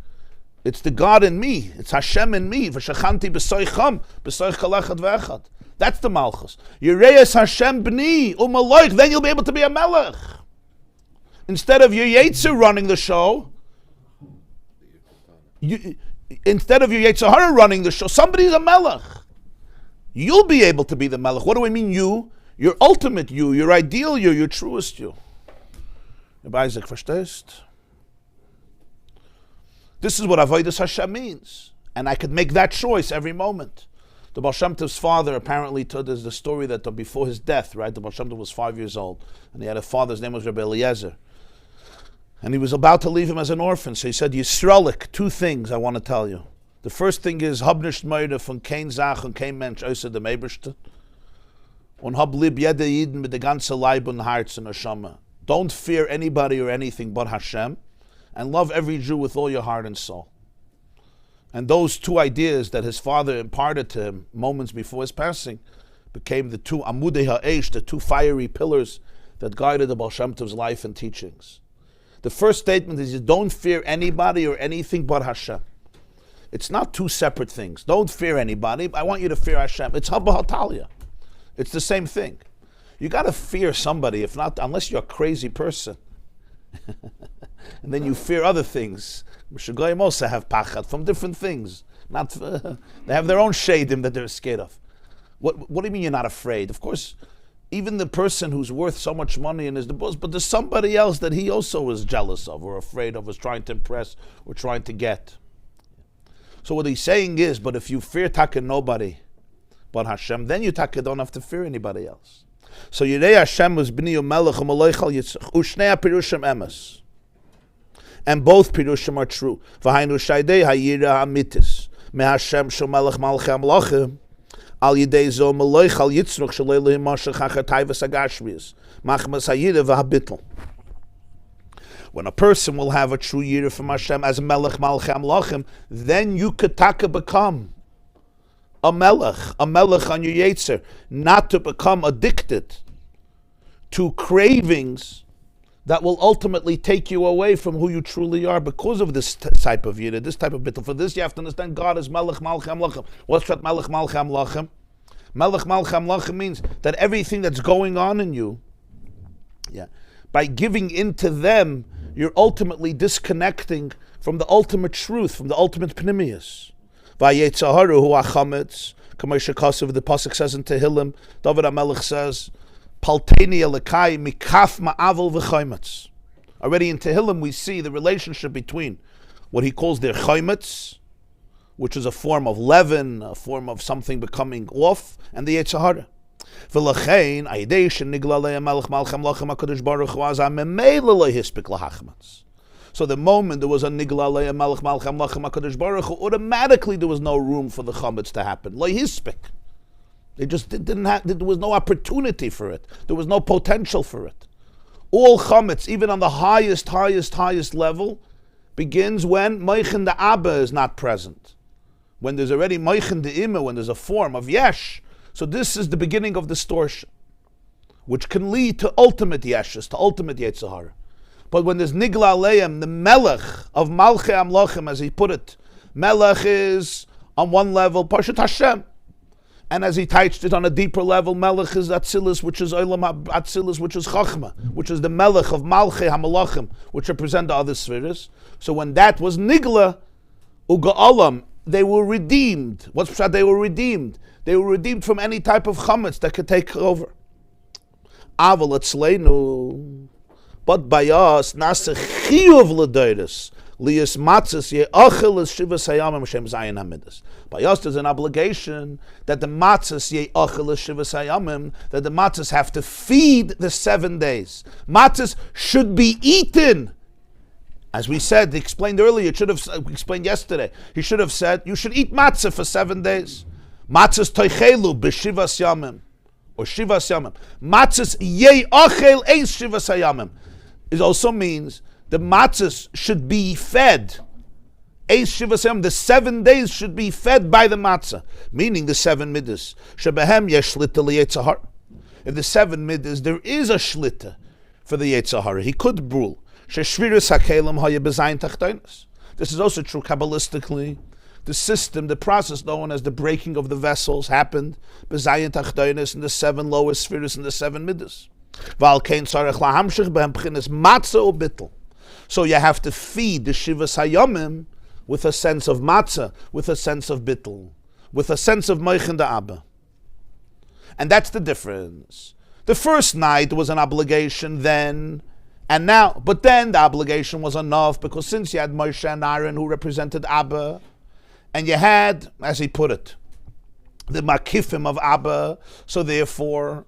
It's the God in me. It's Hashem in me. V'shachanti b'soicham, b'soich kalechad v'echad. That's the malchus. Yireis Hashem b'ni u'maloich. Then you'll be able to be a melech. Instead of your Yetzer running the show, instead of your Yetzer Hara running the show, somebody's a melech. You'll be able to be the melech. What do I mean you? Your ultimate you, your ideal you, your truest you. Rabbi Isaac, verstehst? This is what Avodas Hashem means. And I could make that choice every moment. The Baal Shem Tov's father apparently told us the story that before his death, right, the Baal Shem Tov was 5 years old, and he had a father, his name was Rabbi Eliezer. And he was about to leave him as an orphan, so he said, Yisraelik, 2 things I want to tell you. The first thing is, hab nicht meide von kein Sach und kein Mensch außer dem Eberste. Und hab lieb jede Yiden mit der ganze Leib und Herz und Neshama. Don't fear anybody or anything but Hashem, and love every Jew with all your heart and soul. And those 2 ideas that his father imparted to him moments before his passing became the 2 Amudei Ha'esh, the 2 fiery pillars that guided the Baal Shem Tov's life and teachings. The first statement is, you don't fear anybody or anything but Hashem. It's not 2 separate things. Don't fear anybody. I want you to fear Hashem. It's Haba Hatalia. It's the same thing. You got to fear somebody, if not, unless you're a crazy person. And then you fear other things. Mishagoyim also have pachad from different things. They have their own shadim that they're scared of. What do you mean you're not afraid? Of course, even the person who's worth so much money and is the boss, but there's somebody else that he also is jealous of or afraid of, is trying to impress or trying to get. So what he's saying is, but if you fear taka nobody but Hashem, then you taka don't have to fear anybody else. So Yirei Hashem was b'ni u'melech u'maloichal yitzchak u'shnei ha'pirushim emes. And both pirushim are true. V'hainu shaydei ha'yira ha'mitis me Hashem shel melech malchei ha'mlachim al yidei zo maloichal yitzchak shalei lehim mashach ha'chatayvas ha'gashmias machmas ha'yira v'ha'bitl. When a person will have a true yira from Hashem as melech malchei ha'mlachim, then you could taka become a melech on your yetzer, not to become addicted to cravings that will ultimately take you away from who you truly are because of this type of yiddah, this type of bittul. For this, you have to understand God is Melech Malchei Amlachim. What's that Melech Malchei Amlachim? Melech Malchei Amlachim means that everything that's going on in you, by giving into them, you're ultimately disconnecting from the ultimate truth, from the ultimate pnimius. Vayetzaharu hu achametz, Kamei Shekasav, the pasuk says in Tehillim, David HaMelech says, Palteni Elikai mikaf ma'avel v'chaymetz. Already in Tehillim we see the relationship between what he calls their chaymetz, which is a form of leaven, a form of something becoming off, and the Yetzirah. V'lachein ayidei shenigla le'em melech malchem lachem HaKadosh Baruch Hu az ha'memele lo hispik lahachmetz. So the moment there was a nigla le'em melech malchem lachem HaKadosh Baruch Hu, automatically there was no room for the chametz to happen. Lo hispik. They just didn't have, there was no opportunity for it. There was no potential for it. All chametz, even on the highest level, begins when Meichen the Abba is not present. When there's already Meichen the Ima, when there's a form of Yesh. So this is the beginning of distortion, which can lead to ultimate Yeshes, to ultimate Yetzirah. But when there's Nigla Aleim, the Melech of Malchei Amlachim, as he put it, Melech is on one level, Parshat Hashem. And as he touched it on a deeper level, Melech is Atzilus, which is Olam Atzilus, which is Chachma, which is the Melech of Malchei HaMalachim, which represent the other spheres. So when that was Nigla, Uga'alam, they were redeemed. What's pshat? They were redeemed. They were redeemed from any type of chametz that could take over. Aval etzleinu, but by us, nase chiyuv l'doiris, lias matzes ye'achel es shivas hayamim shem zayin hamidus. By us, there's an obligation that the matzes ye'achel es shivas hayamim, that the matzes have to feed the 7 days. Matzes should be eaten. As we said, explained earlier, explained yesterday, he should have said, you should eat matzah for 7 days. Matzahs toichelu b'shivas yamim, or shivas yamim. Matzahs ye'achel eis shivas hayamim. It also means the matzahs should be fed. Eis shivas hayamim, the 7 days should be fed by the matzah, meaning the 7 middas. Shebehem yesh shlita li'yetzahar. In the 7 middas, there is a shlita for the yetzahar. He could rule. This is also true Kabbalistically. The system, the process known as the breaking of the vessels happened in the 7 lowest spheres and the 7 middas. So you have to feed the Shivas Hayomim with a sense of matzah, with a sense of bittul, with a sense of Meichen da Abba. And that's the difference. The first night was an obligation then, and now, but then the obligation was enough because since you had Moshe and Aaron who represented Abba, and you had, as he put it, the Makifim of Abba, so therefore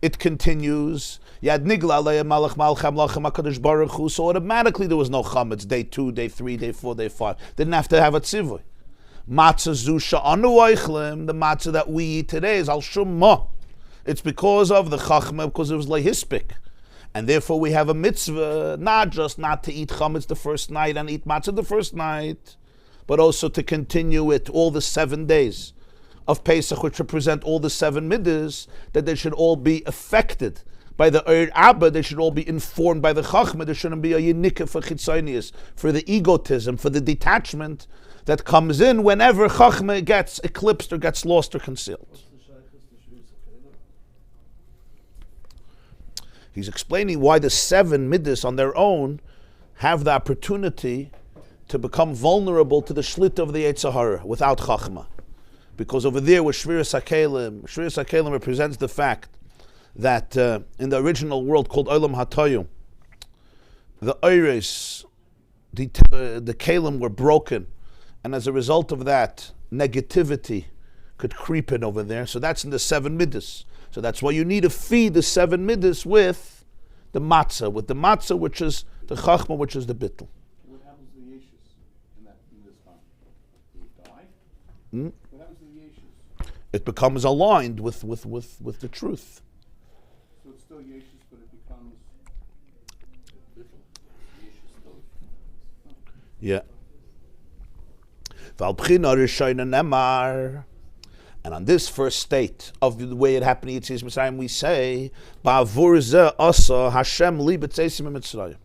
it continues. You had Nigla Aleim Malach Malcham Lachem HaKadosh Baruch Hu, so automatically there was no chametz, day 2, day 3, day 4, day 5. Didn't have to have a tzivui. Matzah Zusha Anu Oichlim, the matzah that we eat today is Al Shumma. It's because of the Chachma, because it was Lehispik. And therefore we have a mitzvah, not just not to eat chametz the first night and eat matzah the first night, but also to continue it all the 7 days of Pesach, which represent all the 7 middas, that they should all be affected by the Eir Abba, they should all be informed by the Chachma. There shouldn't be a yinikah for chitzonius, for the egotism, for the detachment that comes in whenever Chachma gets eclipsed or gets lost or concealed. He's explaining why the 7 middas on their own have the opportunity to become vulnerable to the shlit of the Yetzirah without Chachma. Because over there with Shviras HaKelim represents the fact that in the original world called Olam HaToyu, the Eires, the Kelim were broken, and as a result of that, negativity could creep in over there. So that's in the 7 middas. So that's why you need to feed the 7 middas with the matzah, which is the chachma, which is the bittul. What happens to the yeshus in this time? Do you die? What happens to the yeshus? It becomes aligned with the truth. So it's still yeshus, but it becomes bittul. Yeah. Valbchina Rishayna Nemar. And on this first state of the way it happened in Yetzias Mitzrayim, we say, Ba'avur zeh asa Hashem li b'tzeisim Mitzrayim.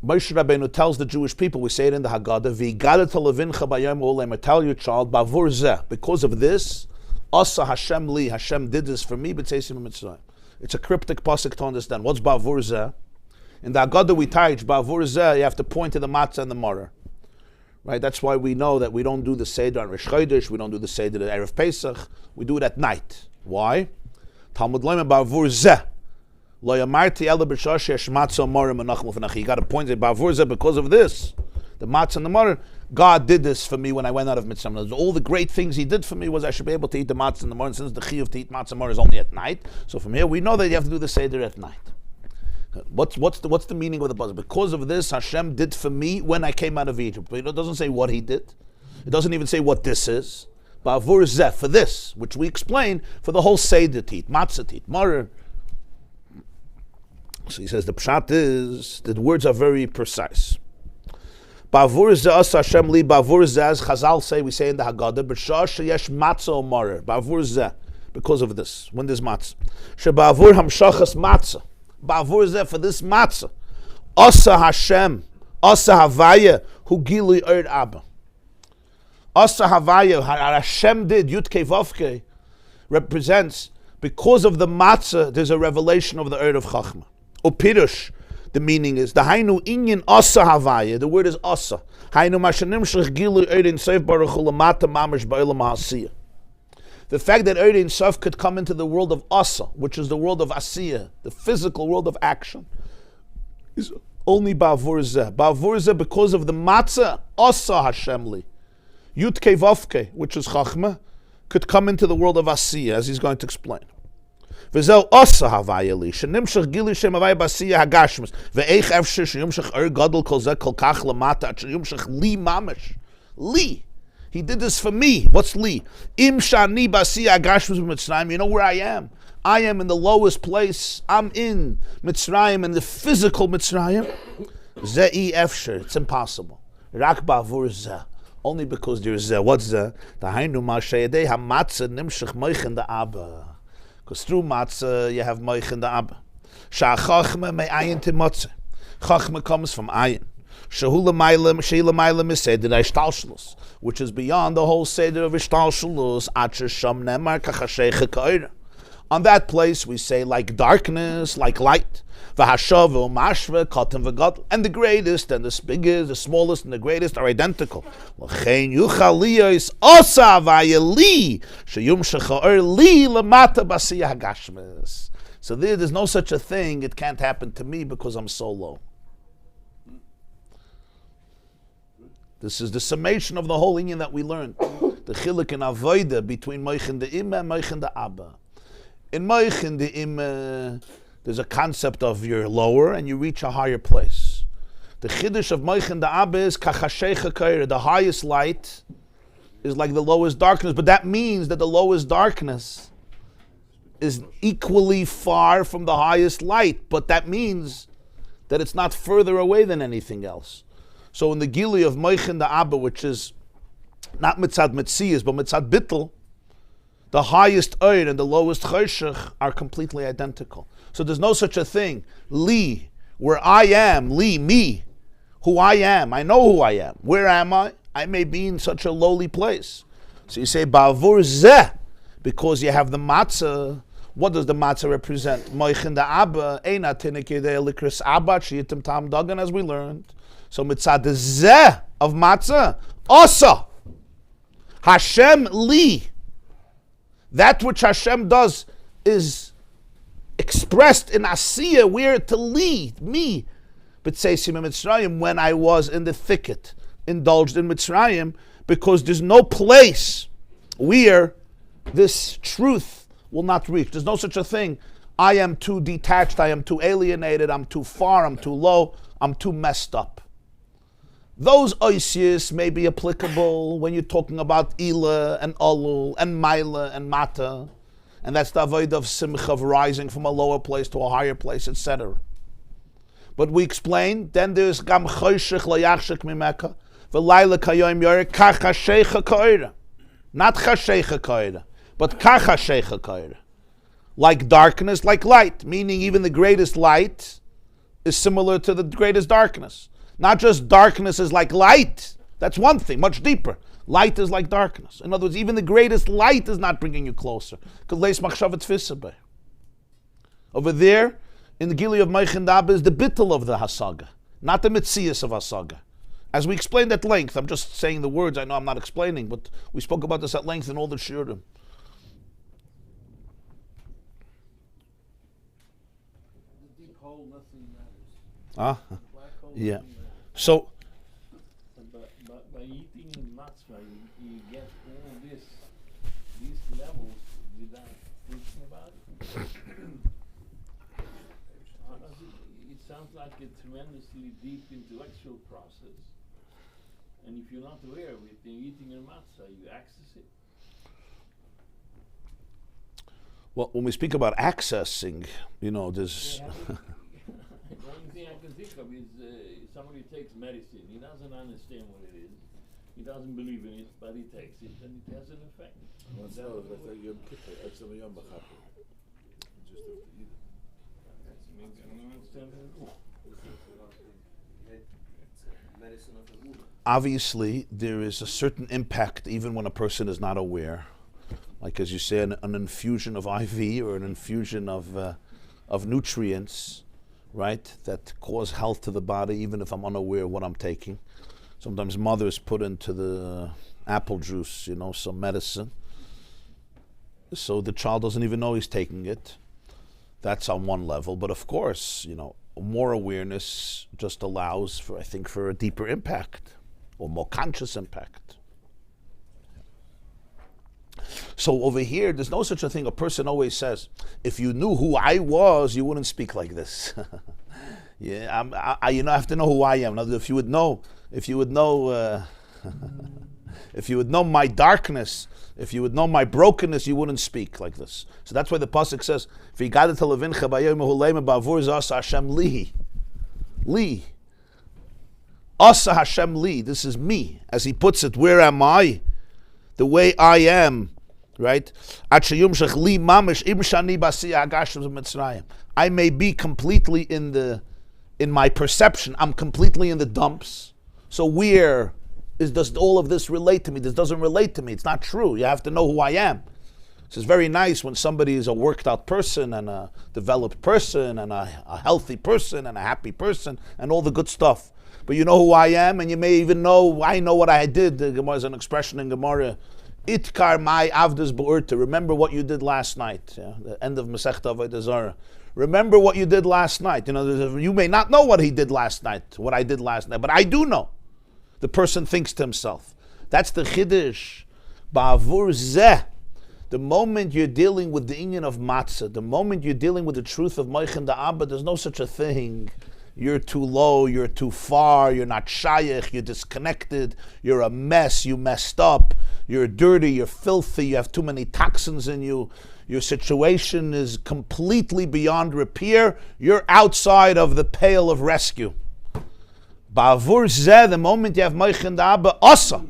Moshe Rabbeinu tells the Jewish people, we say it in the Haggadah, V'yigadet levincha b'yom ha'olem, tell your child, Ba'avur zeh, because of this, asa Hashem li, Hashem did this for me, b'tzeisim Mitzrayim. It's a cryptic pasuk to understand. What's Ba'avur zeh? In the Haggadah we teach, Ba'avur zeh, you have to point to the matzah and the maror. Right, that's why we know that we don't do the Seder on Rosh Chodesh, we don't do the Seder at Erev Pesach, we do it at night. Why? Talmud Loim Ba'avur zeh. Lo yamarti ela b'shah sheyesh matzah maror menachem l'fanachi. You got to point it Ba'avur zeh because of this. The matzah and the maror, God did this for me when I went out of Mitzrayim. All the great things He did for me was I should be able to eat the matzah in the morning, since the chiyuv to eat matzah and maror is only at night. So from here we know that you have to do the Seder at night. What's the meaning of the puzzle? Because of this, Hashem did for me when I came out of Egypt. It doesn't say what He did. It doesn't even say what this is. Ba'avur zeh, for this, which we explain, for the whole Seder to eat, matzah to eat, maror. So he says the pshat is, the words are very precise. Ba'avur zeh asa Hashem li, ba'avur zeh, as Chazal say, we say in the Haggadah, b'shah sheyesh matzah o maror, ba'avur zeh, because of this, when there's matzah. She'ba'avur hamshachas matzah, Ba'avur zeh, for this matzah, asa Hashem, asa havaya, hu gilui erd abba. Asa havaya, Hashem did, Yud Kei Vav Kei, represents, because of the matzah, there's a revelation of the erd of Chachma. Upirush, the meaning is, the hainu inyan asa havaya, the word is asa. Hainu mashanim shech gilui erd in seif baruch hu lamata mamash ba'olam ha'asiyah. The fact that Erd Ein Sof could come into the world of Asa, which is the world of Asiyah, the physical world of action, is only Ba'avur zeh. Ba'avur zeh, because of the matzah, Asa Hashem li. Yud Kei Vav Kei, which is Chachma, could come into the world of Asiyah, as he's going to explain. V'zeu Asa havaya li, shenimshach gili shem havaya b'asiyah hagashmus, ve'eich efshir sheyumshach gadol kol zeh kol kach lamata, sheyumshach li mamash. Li. He did this for me. What's li? Im shani b'asiyah hagashmus b'Mitzrayim. You know where I am? I am in the lowest place. I'm in Mitzrayim, in the physical Mitzrayim. Ze'i efshir. It's impossible. Rak ba'avur zeh. Only because there's zeh. What's zeh? The hainu ma sheyedei hamatzah nimshach moich in the abba. Because through matzah you have moich in the abba. Sha'achachma me'ayin timotzah. Chachma comes from ayin. Shehula mailam, sheila mailam is seder ishtalshlus, which is beyond the whole seder of ishtalshlus. Acher sham nemar kachashecha ka'ira. On that place we say like darkness, like light. V'hashav v'mashva katan v'gadol. And the greatest and the biggest, the smallest and the greatest are identical. L'chein yuchal liyos osa v'ayeli sheyum shecha'or li lamata b'asiyah hagashmes. So there's no such a thing. It can't happen to me because I'm so low. This is the summation of the whole inyan that we learned. The chiluk and avoida between moich and the imma and moich and the abba. In moich and the imma, there's a concept of you're lower and you reach a higher place. The chiddush of moich and the abba is kachashecha kaira. The highest light is like the lowest darkness, but that means that the lowest darkness is equally far from the highest light, but that means that it's not further away than anything else. So in the Gili of Moich and the Abba, which is not Mitzad Metzias, but Mitzad Bittel, the highest Oir and the lowest Choshech are completely identical. So there's no such a thing. Li, where I am, Li, me, who I am. I know who I am. Where am I? I may be in such a lowly place. So you say, Ba'avur zeh, because you have the matzah. What does the matzah represent? Moich and the Abba, Eina Tineke de Likris Abba, Shiyitim Tam Dagan, as we learned. So mitzad the zeh of matzah, asa, Hashem li. That which Hashem does is expressed in asiyah, where to lead me. But say Mitzrayim, when I was in the thicket, indulged in Mitzrayim, because there's no place where this truth will not reach. There's no such a thing. I am too detached, I am too alienated, I'm too far, I'm too low, I'm too messed up. Those oisius may be applicable when you're talking about Ila and Olul and Maila and Mata, and that's the avoid of simcha, of rising from a lower place to a higher place, etc. But we explained, then there's Gam Choshech Layachshek Mimeka, V'Laila Kayoim Yorek Kachashecha Ka'ira. Not chashecha koira, but kachashecha koira. Like darkness, like light, meaning even the greatest light is similar to the greatest darkness. Not just darkness is like light. That's one thing, much deeper. Light is like darkness. In other words, even the greatest light is not bringing you closer. Over there, in the Gili of Meichen Daba is the bittul of the Hasaga, not the mitzias of Hasaga. As we explained at length, I'm just saying the words, I know I'm not explaining, but we spoke about this at length in all the shiurim. The deep hole, nothing matters. Ah, The black hole, yeah. nothing matters. So, But by eating matzah, you get all these levels without thinking about it. It sounds like a tremendously deep intellectual process. And if you're not aware of it, then eating a matzah, you access it. well, when we speak about accessing, there's... The only thing I can think of is somebody takes medicine. He doesn't understand what it is. He doesn't believe in it, but he takes it, and it has an effect. Once now, it's like Yom Kippur, Etzem Yom B'Chaper. You just have to eat it. I don't understand it at all. Obviously, there is a certain impact even when a person is not aware. Like as you say, an infusion of IV or an infusion of nutrients, right, that cause health to the body, even if I'm unaware of what I'm taking. Sometimes mothers put into the apple juice, some medicine. So the child doesn't even know he's taking it. That's on one level. But of course, more awareness just allows for a deeper impact or more conscious impact. So over here, there's no such a thing. A person always says, if you knew who I was, you wouldn't speak like this. Yeah, I have to know who I am. If you would know my darkness, if you would know my brokenness, you wouldn't speak like this. So that's why the pasuk says, "V'yigadet levincha b'yom hulema ba'avur zasa Hashem li, asa Hashem li." This is me, as he puts it. Where am I? The way I am, right? I may be completely in my perception. I'm completely in the dumps. So where does all of this relate to me? This doesn't relate to me. It's not true. You have to know who I am. This is very nice when somebody is a worked out person and a developed person and a healthy person and a happy person and all the good stuff. But you know who I am, and you may even know, I know what I did. The Gemara is an expression in Gemara, Itkar mai avdas be'urta. Remember what you did last night. Yeah? The end of Masechta Avodah Zarah. Remember what you did last night. You may not know what he did last night, what I did last night, but I do know. The person thinks to himself. That's the chiddush. Ba'avur zeh. The moment you're dealing with the inyan of matzah, the moment you're dealing with the truth of Meichen Da'aba, there's no such a thing. You're too low, you're too far, you're not shayach, you're disconnected, you're a mess, you messed up, you're dirty, you're filthy, you have too many toxins in you, your situation is completely beyond repair, you're outside of the pale of rescue. Ba'avur zeh, the moment you have Meichen Da'aba, asa,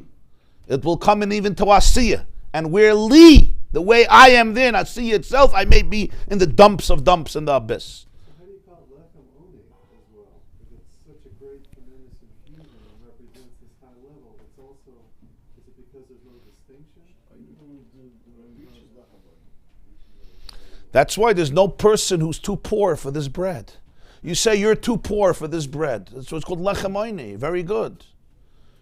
it will come in even to Asiya. And where li, the way I am there, not Asiya itself, I may be in the dumps of dumps in the abyss. How do you call it lechem oni as well? If it's such a great, tremendous infusion and represents this high level, it's also, is it because there's no distinction? That's why there's no person who's too poor for this bread. You say you're too poor for this bread. That's what's called lechem oni. Very good.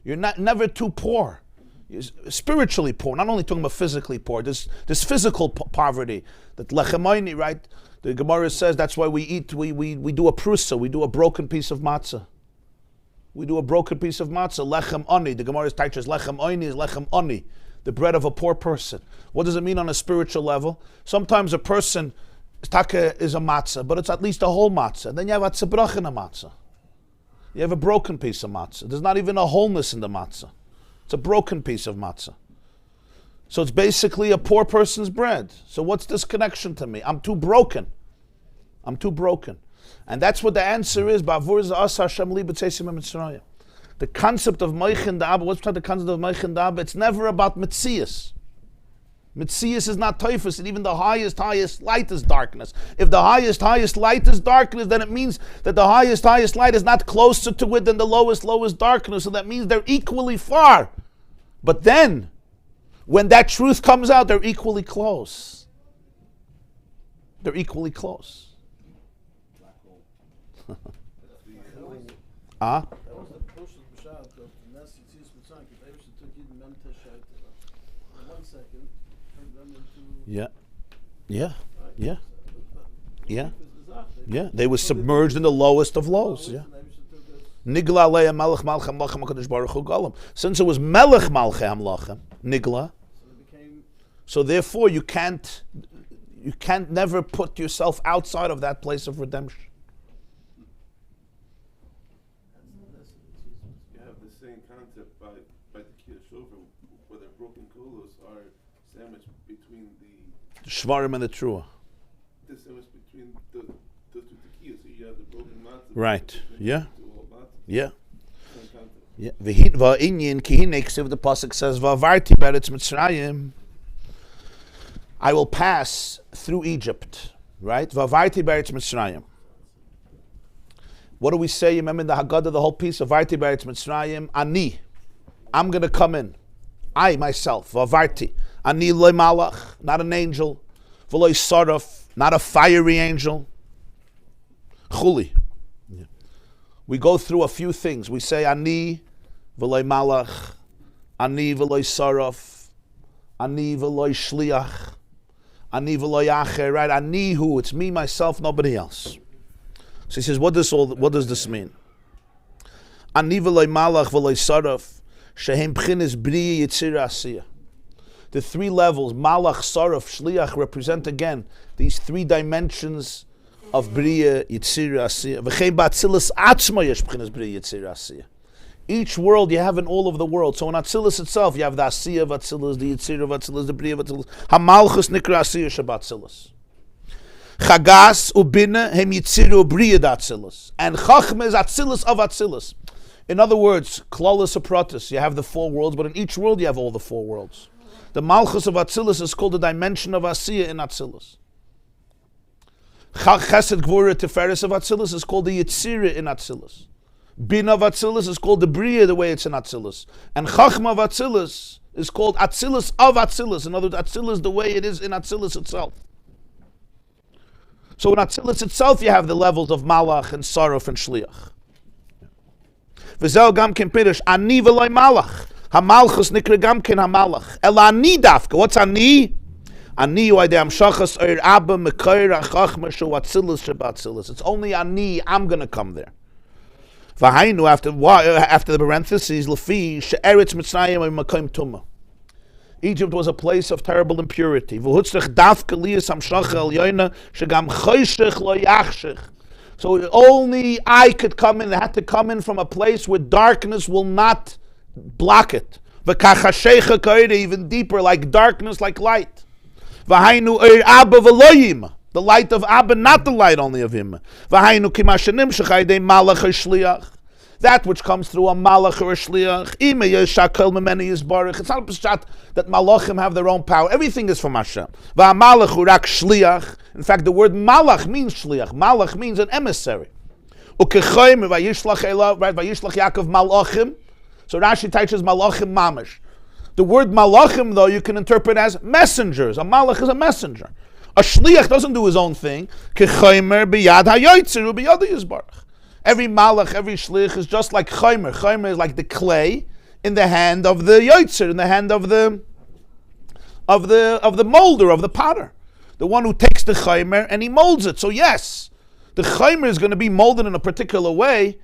You're never too poor. You're spiritually poor, not only talking about physically poor. There's physical poverty. That lechem oni, right? The Gemara says that's why we eat. We do a prusa. We do a broken piece of matzah. We do a broken piece of matzah. Lechem oni. The Gemara's title is lechem oni is lechem oni, the bread of a poor person. What does it mean on a spiritual level? Sometimes a person taka is a matzah, but it's at least a whole matzah. Then you have a tzebrach in a matzah. You have a broken piece of matzah. There's not even a wholeness in the matzah. It's a broken piece of matzah. So it's basically a poor person's bread. So what's this connection to me? I'm too broken. I'm too broken. And that's what the answer is. The concept of Meichen Da'aba, what's the concept of Meichen Da'aba? It's never about Metzias. Metzius is not Teufus, and even the highest light is darkness. If the highest light is darkness, then it means that the highest light is not closer to it than the lowest darkness. So that means they're equally far. But then, when that truth comes out, they're equally close. They're equally close. That was the person Bashad of the Nasi Tzis Mitzrayim. They also took Yidden Mem Teshait. In 1 second, turned them into... Yeah. They were submerged in the lowest of lows. Yeah. Nigla Leia Melech Malchem Lachem HaKadosh Baruch Hu Golem. Since it was Melech Malchem Lachem, Nigla, so therefore you can't never put yourself outside of that place of redemption. You have the same concept by the Kiyah Shofar, where the broken kulos are sandwiched between the Shvarim and the Trua. the sandwich between the two tekiyas. So you have the broken matzah. Right. Yeah. Two whole matzahs. Yeah. Same concept. Yeah. V'inyin kihine ksiv, the pasuk says v'avarti beretz Mitzrayim. I will pass through Egypt. Right. V'avarti beretz Mitzrayim. What do we say? You remember in the Haggadah, the whole piece of V'avarti beretz Mitzrayim. Ani, I'm going to come in. I myself. V'avarti. Ani loy malach, not an angel. V'loy saraf, not a fiery angel. Chuli. Yeah. We go through a few things. We say Ani v'loy malach, Ani v'loy saraf, Ani v'loy shliach, Ani v'loy acher. Right? Ani who? It's me, myself, nobody else. So he says, what does this mean? Ani v'loy malach v'loy saraf, shehem b'chinas b'riya yitzir asiyah. The 3 levels, malach, saraf, shliach, represent again these 3 dimensions of b'riya yitzir asiyah. V'chein b'atzilus atzma yesh b'chinas b'riya yitzir asiyah. Each world you have in all of the world. So in Atzilus itself, you have the asiyah of Atzilus, the yitzir of Atzilus, the b'riya of Atzilus. Hamalchus nikra asiyah shabatzilus. Chagas ubina hem yitziru b'riya d'Atzilus. And Chachma is Atzilus of Atzilus. In other words, Klolus Apratus, you have the 4 worlds, but in each world you have all the 4 worlds. The Malchus of Atzilus is called the dimension of Asiyah in Atzilus. Chesed Gvura Tiferes of Atzilus is called the Yitzira in Atzilus. Bin of Atzilus is called the Bria the way it's in Atzilus. And Chachma of Atzilus is called Atzilus of Atzilus. In other words, Atzilus the way it is in Atzilus itself. So in Atzilus itself you have the levels of Malach and Saraf and Shliach. V'zel gam ken pirish, Ani v'loy Malach. Hamalchus nikra gam ken hamalach. El ani dafka. What's ani? Ani hu adei amshachas oir abba mekoir achachma shu atzilus shabatzilus. It's only ani, I'm going to come there. V'hainu, after the parentheses, lefi she'eretz Mitzrayim makom tumah. Egypt was a place of terrible impurity. V'hutzrich dafka liyas amshacha el yoyna shegam choshech lo yachshech. So only I could come in. I had to come in from a place where darkness will not block it. V'kachashecha koire, even deeper, like darkness, like light. V'hainu oir abba v'loyim, the light of Abba, not the light only of him. V'hainu kimashanim shechayde malach or shliach, that which comes through a malach or a shliach. Ime yeshakol memeni yisbarich. It's not a pshat that malachim have their own power. Everything is from Hashem. V'amalach urak shliach. In fact, the word malach means shliach. Malach means an emissary. Ukechoyim v'yishlach elav, right? V'yishlach Yaakov malachim. So Rashi teaches malachim mamish. The word malachim, though, you can interpret as messengers. A malach is a messenger. A shliach doesn't do his own thing. Kechaymer biyad hayoytzeru biyad yizbarach. Every malach, every shliach is just like chaymer. Chaymer is like the clay in the hand of the yoytzer, in the hand of the molder, of the potter, the one who takes the chaymer and he molds it. So yes, the chaymer is going to be molded in a particular way,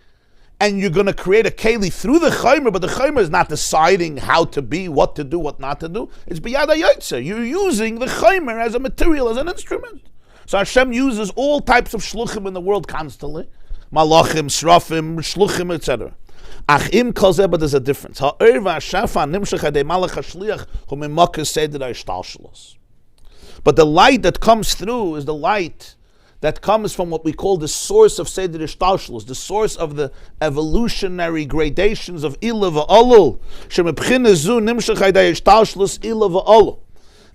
and you're going to create a keli through the chaymer, but the chaymer is not deciding how to be, what to do, what not to do. It's biyad hayotzer. You're using the chaymer as a material, as an instrument. So Hashem uses all types of shluchim in the world constantly. Malachim, srafim, shluchim, etc. Ach im kol zeh, but there's a difference. Ha'er v'ashafa nimshach adei malach hashliach hu mimakas seder ha'ishtalshalos. But the light that comes through is the light that comes from what we call the source of Seder Ishtalshalos, the source of the evolutionary gradations of Ila v'Olul. Shemebchina zu nimshach haydei Ishtalshalos Ila v'Olul.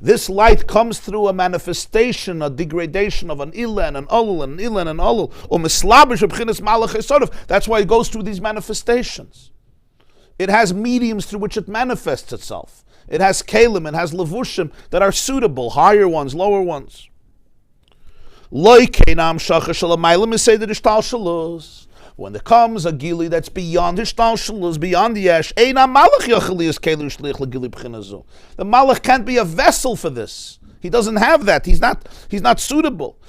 This light comes through a manifestation, a degradation of an Ilah and an Olul and an Ilah and an Olul. That's why it goes through these manifestations. It has mediums through which it manifests itself. It has kalim, it has levushim that are suitable, higher ones, lower ones. When there comes a gili that's beyond hishtalshalus, beyond the yesh, the malach can't be a vessel for this. He doesn't have that. He's not suitable.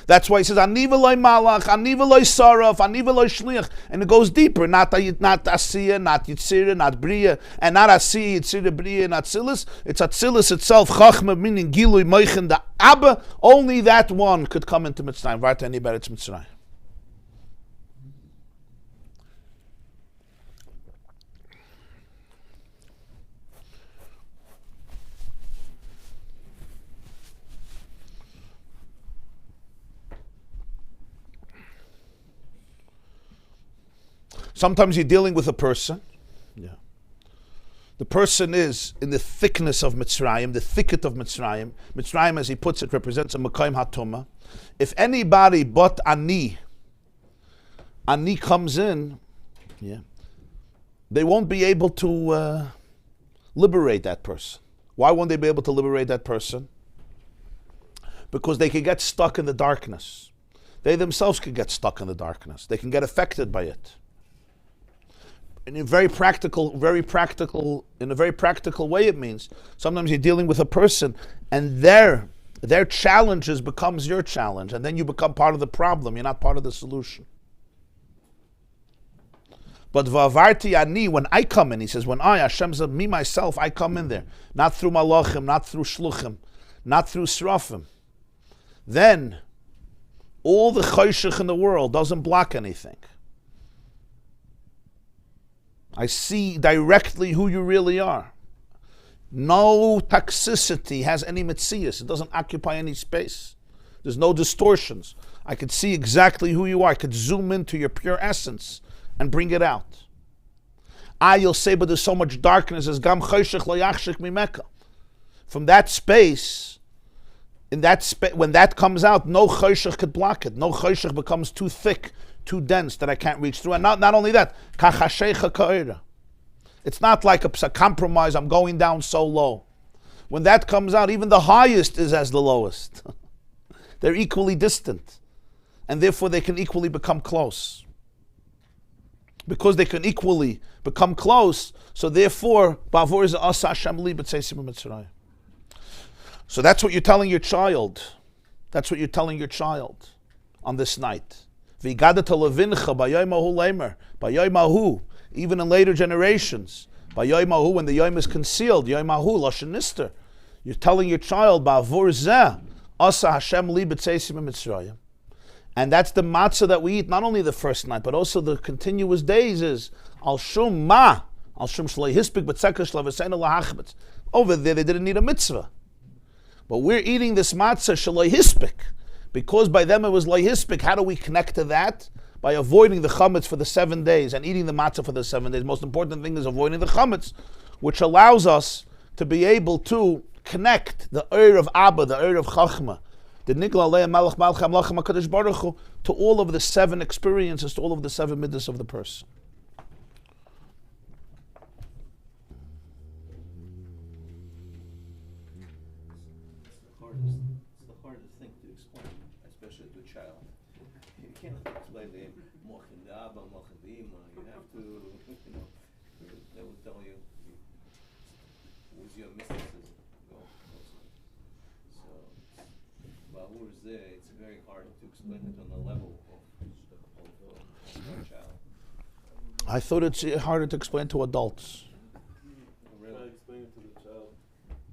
That's why he says, Ani v'loi malach, ani v'loi saraf, ani v'loi shliach. And it goes deeper. Not Asiya, not Yitzira, not Bria. And not Asiya, Yitzira, Bria, not Atzilus. It's Atzilus itself, Chachma, meaning Gilui, Moichen, the Abba. Only that one could come into Mitzrayim. Varta any better, it's Mitzrayim. Sometimes you're dealing with a person. Yeah. The person is in the thickness of Mitzrayim, the thicket of Mitzrayim. Mitzrayim, as he puts it, represents a Mekayim HaTumah. If anybody but Ani comes in, yeah, they won't be able to liberate that person. Why won't they be able to liberate that person? Because they could get stuck in the darkness. They themselves could get stuck in the darkness. They can get affected by it. In a very practical way, it means sometimes you're dealing with a person and their challenges becomes your challenge, and then you become part of the problem. You're not part of the solution. But v'avarti ani, when I come in, he says, when I, Hashem says, me myself, I come in there, not through malachim, not through shluchim, not through srafim, then all the choshech in the world doesn't block anything. I see directly who you really are. No toxicity has any mitzias. It doesn't occupy any space. There's no distortions. I could see exactly who you are. I could zoom into your pure essence and bring it out. You'll say, but there's so much darkness. As gam choshech lo yachshik mimeka. From that space, when that comes out, no choshech could block it. No choshech becomes too thick, too dense that I can't reach through. And not only that, it's not like a compromise, I'm going down so low. When that comes out, even the highest is as the lowest. They're equally distant. And therefore they can equally become close. Because they can equally become close, so therefore, so that's what you're telling your child. That's what you're telling your child on this night. Even in later generations, when the yom is concealed, you're telling your child, and that's the matzah that we eat not only the first night, but also the continuous days is al shum ma, al shum shlei hispik b'tzekah shlavasena lahachbetz. Over there they didn't need a mitzvah. But we're eating this matzah shlei hispik. Because by them it was lohispik. How do we connect to that? By avoiding the chametz for the 7 days and eating the matzah for the 7 days. The most important thing is avoiding the chametz, which allows us to be able to connect the of Abba, the of Chachma, the Nigla Leah Malach Malcham Lachem HaKadosh Baruch Hu, to all of the 7 experiences, to all of the 7 middas of the person. It's the hardest thing to explain, especially to a child. You can't explain to him Mochin Abba, Mochin Ima. You have to, they will tell you, who's your mysticism? Go. So, Bahur is there, it's very hard to explain it on the level of a child. I thought it's harder to explain to adults. Really? I explain it to the child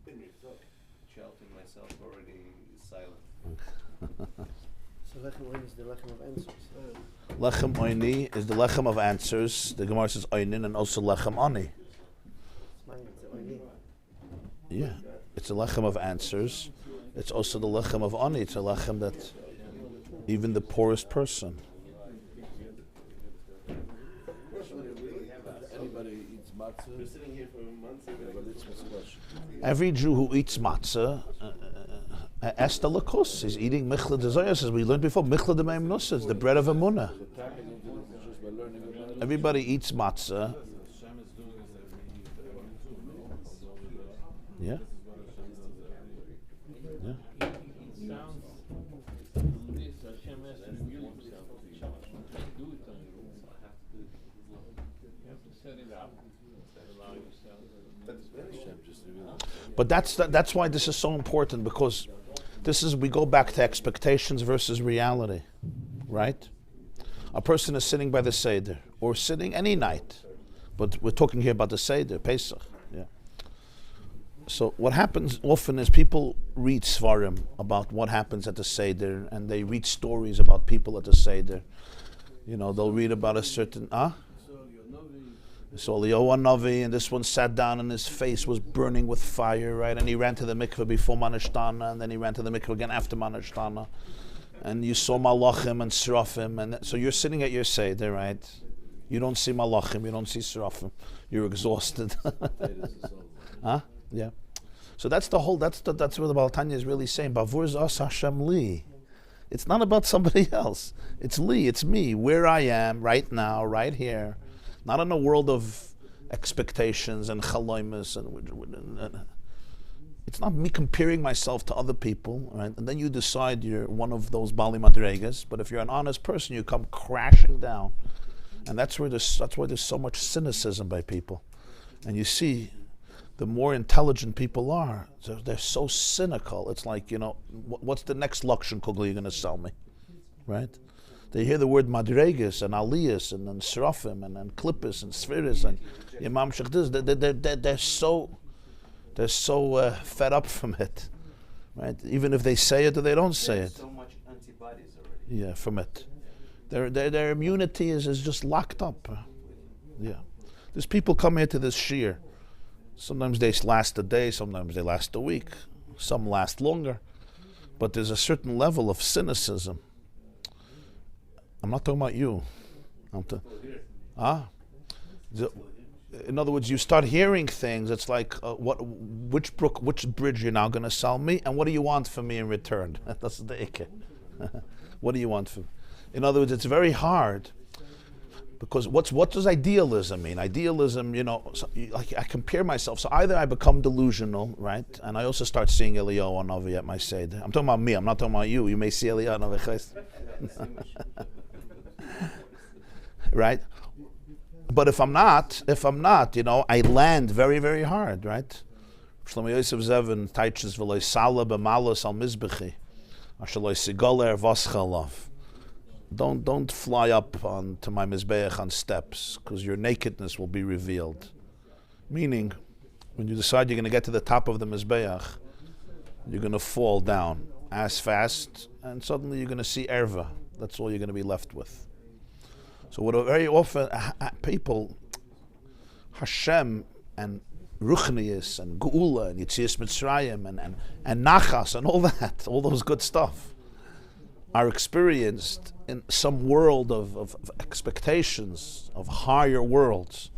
in yourself. Child in myself already is silent. So lechem oini is the lechem of answers. Lechem oini is the lechem of answers. The Gemara says oinin and also lechem ani. Yeah, it's a lechem of answers. It's also the lechem of ani. It's a lechem that even the poorest person. Anybody eats We're sitting here for months. Every Jew who eats matzah, Esther Lakus is eating Michla de Zoyas, as we learned before. Michla de Meimnus is the bread of Emunah. Everybody eats matzah. Yeah. Yeah. It sounds from this Hashem has to reveal himself to you. You can't do it on your own. You have to set it up and allow yourself. But that's why this is so important, because we go back to expectations versus reality, right? A person is sitting by the Seder, or sitting any night, but we're talking here about the Seder, Pesach. Yeah. So what happens often is people read Svarim about what happens at the Seder, and they read stories about people at the Seder. You know, they'll read about a certain, So Eliyahu Navi, and this one sat down and his face was burning with fire, right? And he ran to the mikveh before Manishtana, and then he ran to the mikveh again after Manishtana. And you saw Malachim and Srafim, and so you're sitting at your Seder, right? You don't see Malachim, you don't see Srafim. You're exhausted. Yeah. So that's the whole. That's what the Baal Tanya is really saying. Bavur zas Hashem li. It's not about somebody else. It's li. It's me. Where I am right now, right here. Not in a world of expectations and chaloimus, and it's not me comparing myself to other people, right? And then you decide you're one of those Bali Madregas. But if you're an honest person, you come crashing down, and that's why there's so much cynicism by people. And you see, the more intelligent people are, so they're so cynical. It's like, what's the next Lakshan Kugla you're going to sell me, right? They hear the word Madregas and Aliyas and Srafim and Klippis and Sfiris and Imam Shekhdis. They're so fed up from it, right? Even if they say it or they don't say it. So much antibodies already. Yeah, from it. Their immunity is just locked up. Yeah. There's people come here to this shiur. Sometimes they last a day, sometimes they last a week. Some last longer. But there's a certain level of cynicism. I'm not talking about you. In other words, you start hearing things. It's like, which bridge you're now going to sell me, and what do you want from me in return? That's the ikke. What do you want from me? In other words, it's very hard, because what does idealism mean? Idealism, I compare myself. So either I become delusional, right, and I also start seeing Eliyahu Navi at my Seder. I'm talking about me. I'm not talking about you. You may see Eliyahu Navi. Right? But if I'm not, I land very, very hard, right? Shlomo Yosef Zevin teaches v'lo sala b'malos al mizbechi, asher lo sigoler vaschalav. Don't fly up to my mizbeach on steps, because your nakedness will be revealed. Meaning, when you decide you're going to get to the top of the mizbeach, you're going to fall down as fast, and suddenly you're going to see erva. That's all you're going to be left with. So what very often people, Hashem and Ruchnius and Geula and Yitzias Mitzrayim and Nachas and all that, all those good stuff, are experienced in some world of expectations, of higher worlds.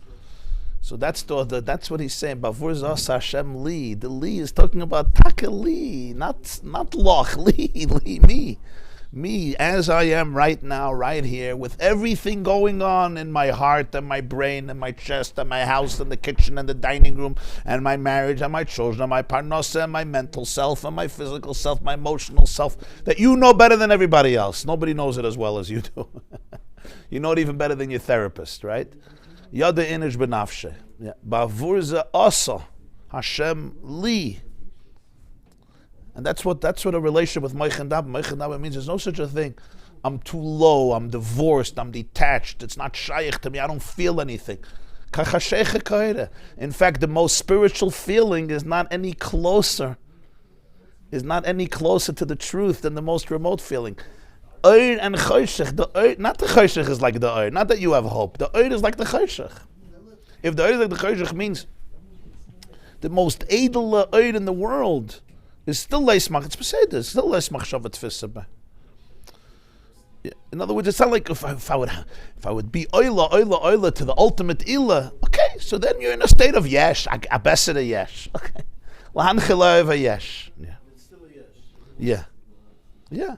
So that's what he's saying. Bavur zas Hashem li. The li is talking about taka li, not loch li, me as I am right now, right here, with everything going on in my heart and my brain and my chest and my house and the kitchen and the dining room and my marriage and my children and my parnasa and my mental self and my physical self, my emotional self, that you know better than everybody else. Nobody knows it as well as you do. You know it even better than your therapist, right? Yada inish benafshe. Bavur ze asa Hashem li. And that's what a relationship with Moichin Daba means. There's no such a thing. I'm too low, I'm divorced, I'm detached, it's not shaykh to me, I don't feel anything. In fact, the most spiritual feeling is not any closer to the truth than the most remote feeling. Oir and choshech, not the choshech is like the oir, not that you have hope. The oir is like the choshech. If the oir is like the choshech means the most edel oir in the world is still leismach. It's beseder. It's still leismach shavat tfisa. In other words, it's not like if I would be oila to the ultimate ila. Okay, Okay, so then you're in a state of yesh, a besser yesh. Okay. L'hanchilov yesh. Yeah. It's still a yes. Yeah. Yeah.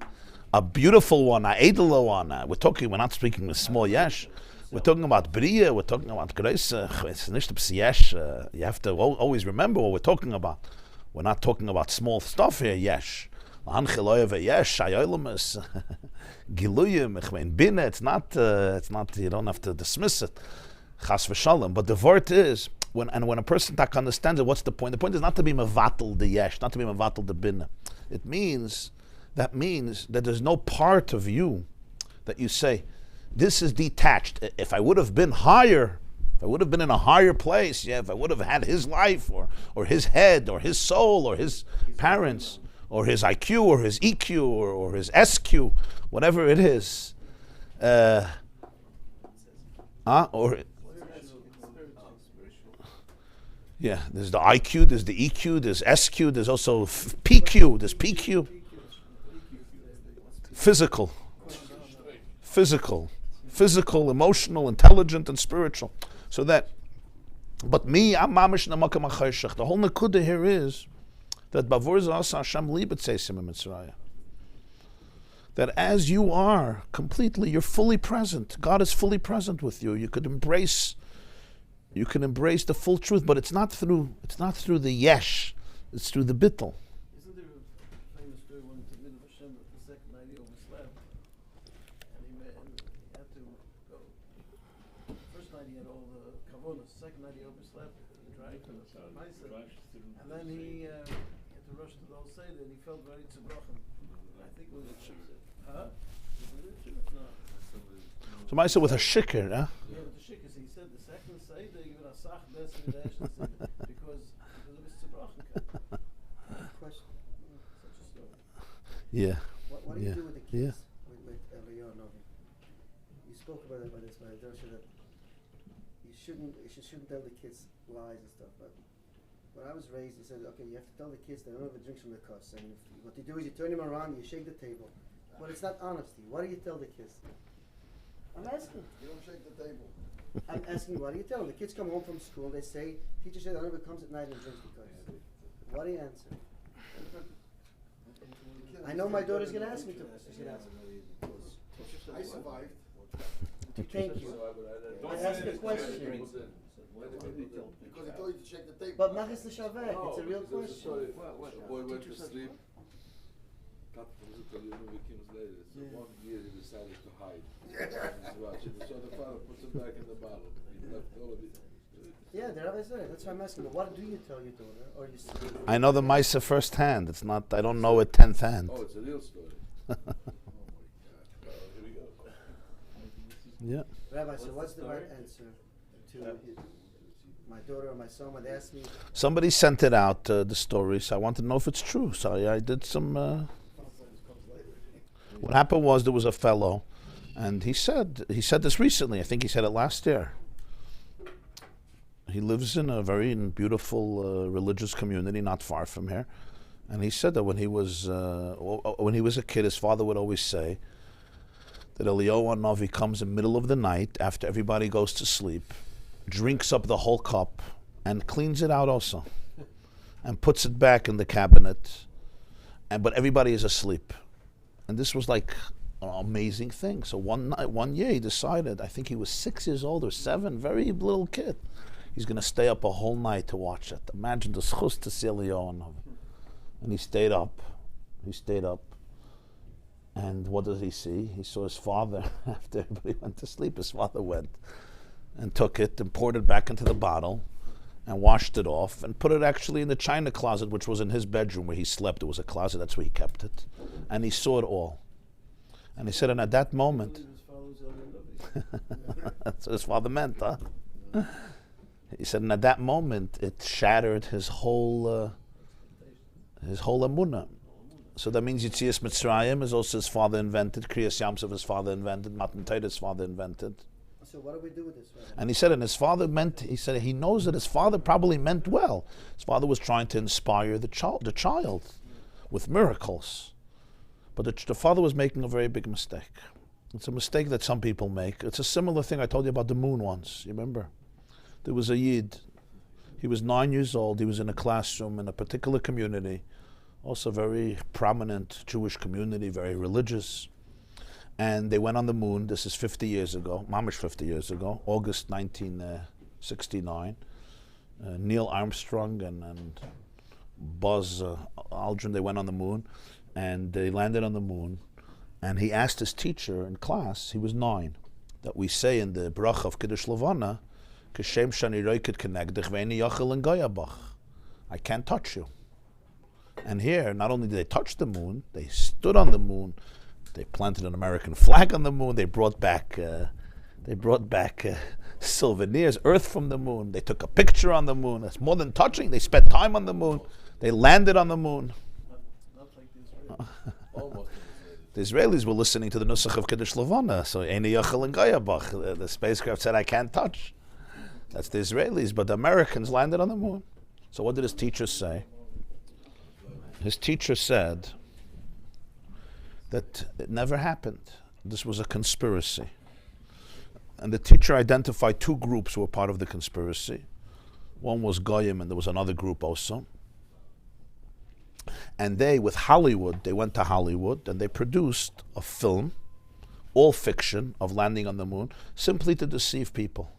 A beautiful one, a edel one. We're not speaking with small yesh. We're talking about bria, we're talking about grace. It's nicht yesh. You have to always remember what we're talking about. We're not talking about small stuff here, yesh. L'hanchilov yesh, shayolamus. Giluyim, ich mein, binne, it's not, you don't have to dismiss it. Chas v'shalom. But the word is, when a person understands it, what's the point? The point is not to be mevatel the yesh, not to be mevatel the binne. That means that there's no part of you that you say, this is detached. If I would have been higher, if I would have been in a higher place, if I would have had his life, or his head, or his soul, or his parents, or his IQ, or his EQ, or his SQ, whatever it is, yeah, there's the IQ, there's the EQ, there's SQ, there's also PQ, there's PQ. Physical, emotional, intelligent, and spiritual. So that, but me, I'm mamish namakam achayshach. The whole nekuda here is that bavur zasa Hashem libet seisim mitzrayah. That as you are completely, you're fully present. God is fully present with you. You can embrace the full truth, but it's not through the yesh. It's through the bittul. Isn't there a famous story when David of Hashem, the second night he overslept, and he had to go. The first night he had all the kavonas, the second night he overslept, right? And then he had to rush to the whole Seder, and he felt ready to brachen. I think it was huh? No. So I said with a shikr, huh? Yeah, with the shikr, he said the second Seder you're gonna sach better than the Asher Seder because it was to brachen. Question. Such a story. Yeah. What do you do with the kids? With Eliyahu Novi? You spoke about it by this way, don't you? That you shouldn't tell the kids lies and stuff. But when I was raised, you said, okay, you have to tell the kids they don't have a drink from the cuss. And what you do is you turn them around, you shake the table. But it's not honesty. What do you tell the kids? I'm asking. You don't shake the table. I'm asking, what do you tell them? The kids come home from school, they say, teacher said, I never comes at night and drinks because. What do you answer? I know my daughter's going to ask me to. She's going to ask me. I survived. Thank you. I asked a question. Because he told you to shake the table. But Machis L'Shavek, it's a real question. The boy went to sleep. Got from the Kims later. So 1 year he decided to hide. So the father puts him back in the bottle. He left all of it. Yeah, the rabbi said it. That's why I'm asking. But what do you tell your daughter? Or you say? I know the Maisa firsthand. It's not. I don't know it 10th hand. Oh, it's a real story. Oh my God. Here we go. Yeah. Rabbi, so what's the right answer to my daughter or my son when they ask me? Somebody sent it out, the story, so I wanted to know if it's true. So I did some. What happened was there was a fellow, and he said this recently. I think he said it last year. He lives in a very beautiful religious community not far from here, and he said that when he was a kid, his father would always say that Eliyahu Novi comes in the middle of the night after everybody goes to sleep, drinks up the whole cup, and cleans it out also, and puts it back in the cabinet, but everybody is asleep, and this was like an amazing thing. So one year he decided, I think he was 6 years old or 7, very little kid. He's going to stay up a whole night to watch it. Imagine the schus to see Eliyahu Novi. And he stayed up. And what does he see? He saw his father, after everybody went to sleep, his father went and took it and poured it back into the bottle and washed it off and put it actually in the china closet, which was in his bedroom where he slept. It was a closet, that's where he kept it. And he saw it all. And he said, and at that moment, that's what his father meant, huh? He said, and at that moment, it shattered his whole emunah. So that means Yitzias Mitzrayim is also his father invented, Kriyas Yamsov his father invented, Matan Torah his father invented. So what do we do with this? Right? And he said, and his father meant, he said, he knows that his father probably meant well. His father was trying to inspire the child with miracles. But the father was making a very big mistake. It's a mistake that some people make. It's a similar thing I told you about the moon once, you remember? There was a Yid. He was 9 years old. He was in a classroom in a particular community, also very prominent Jewish community, very religious. And they went on the moon. This is 50 years ago, mamish 50 years ago, August 1969. Neil Armstrong and Buzz Aldrin, they went on the moon, and they landed on the moon. And he asked his teacher in class, he was 9, that we say in the bracha of Kiddush Levana, Kishem shani roikid kenegdich ve'eni yachal en goyabach. I can't touch you. And here, not only did they touch the moon, they stood on the moon, they planted an American flag on the moon, they brought back souvenirs, earth from the moon, they took a picture on the moon. That's more than touching. They spent time on the moon. They landed on the moon. Not like the Israelis. Almost. The Israelis were listening to the Nusach of Kiddush Levana, so Eini Yachal and Gayabach. The spacecraft said, I can't touch. That's the Israelis, but the Americans landed on the moon. So what did his teacher say? His teacher said that it never happened. This was a conspiracy. And the teacher identified 2 groups who were part of the conspiracy. One was Goyim, and there was another group also. And they, with Hollywood, they went to Hollywood and they produced a film, all fiction, of landing on the moon, simply to deceive people.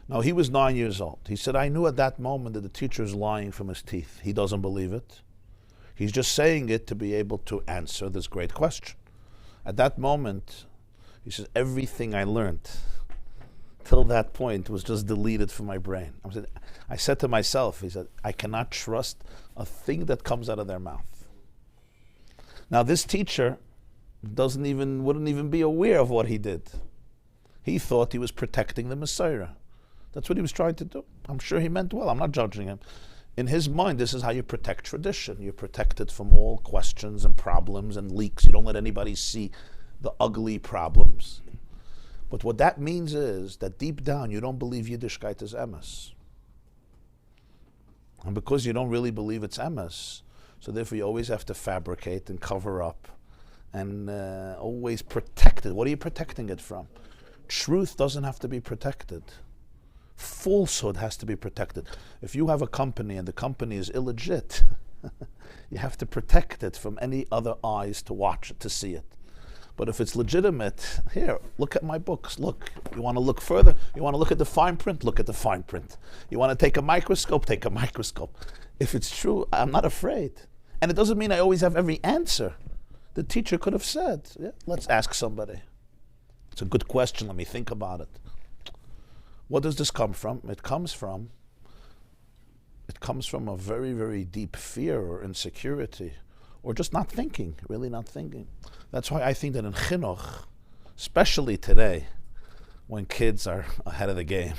Now, he was 9 years old. He said, I knew at that moment that the teacher is lying from his teeth. He doesn't believe it. He's just saying it to be able to answer this great question. At that moment, he says, everything I learned till that point was just deleted from my brain. I said to myself, he said, I cannot trust a thing that comes out of their mouth. Now, this teacher wouldn't even be aware of what he did. He thought he was protecting the Messiah. That's what he was trying to do. I'm sure he meant well. I'm not judging him. In his mind, this is how you protect tradition. You protect it from all questions and problems and leaks. You don't let anybody see the ugly problems. But what that means is that deep down, you don't believe Yiddishkeit is emes. And because you don't really believe it's emes, so therefore you always have to fabricate and cover up and always protect it. What are you protecting it from? Truth doesn't have to be protected. Falsehood has to be protected. If you have a company and the company is illegit, you have to protect it from any other eyes to watch it, to see it. But if it's legitimate, here, look at my books. Look, you want to look further? You want to look at the fine print? Look at the fine print. You want to take a microscope? Take a microscope. If it's true, I'm not afraid. And it doesn't mean I always have every answer. The teacher could have said, yeah, let's ask somebody. It's a good question. Let me think about it. What does this come from? It comes from a very, very deep fear or insecurity, or just not thinking, really not thinking. That's why I think that in chinuch, especially today, when kids are ahead of the game,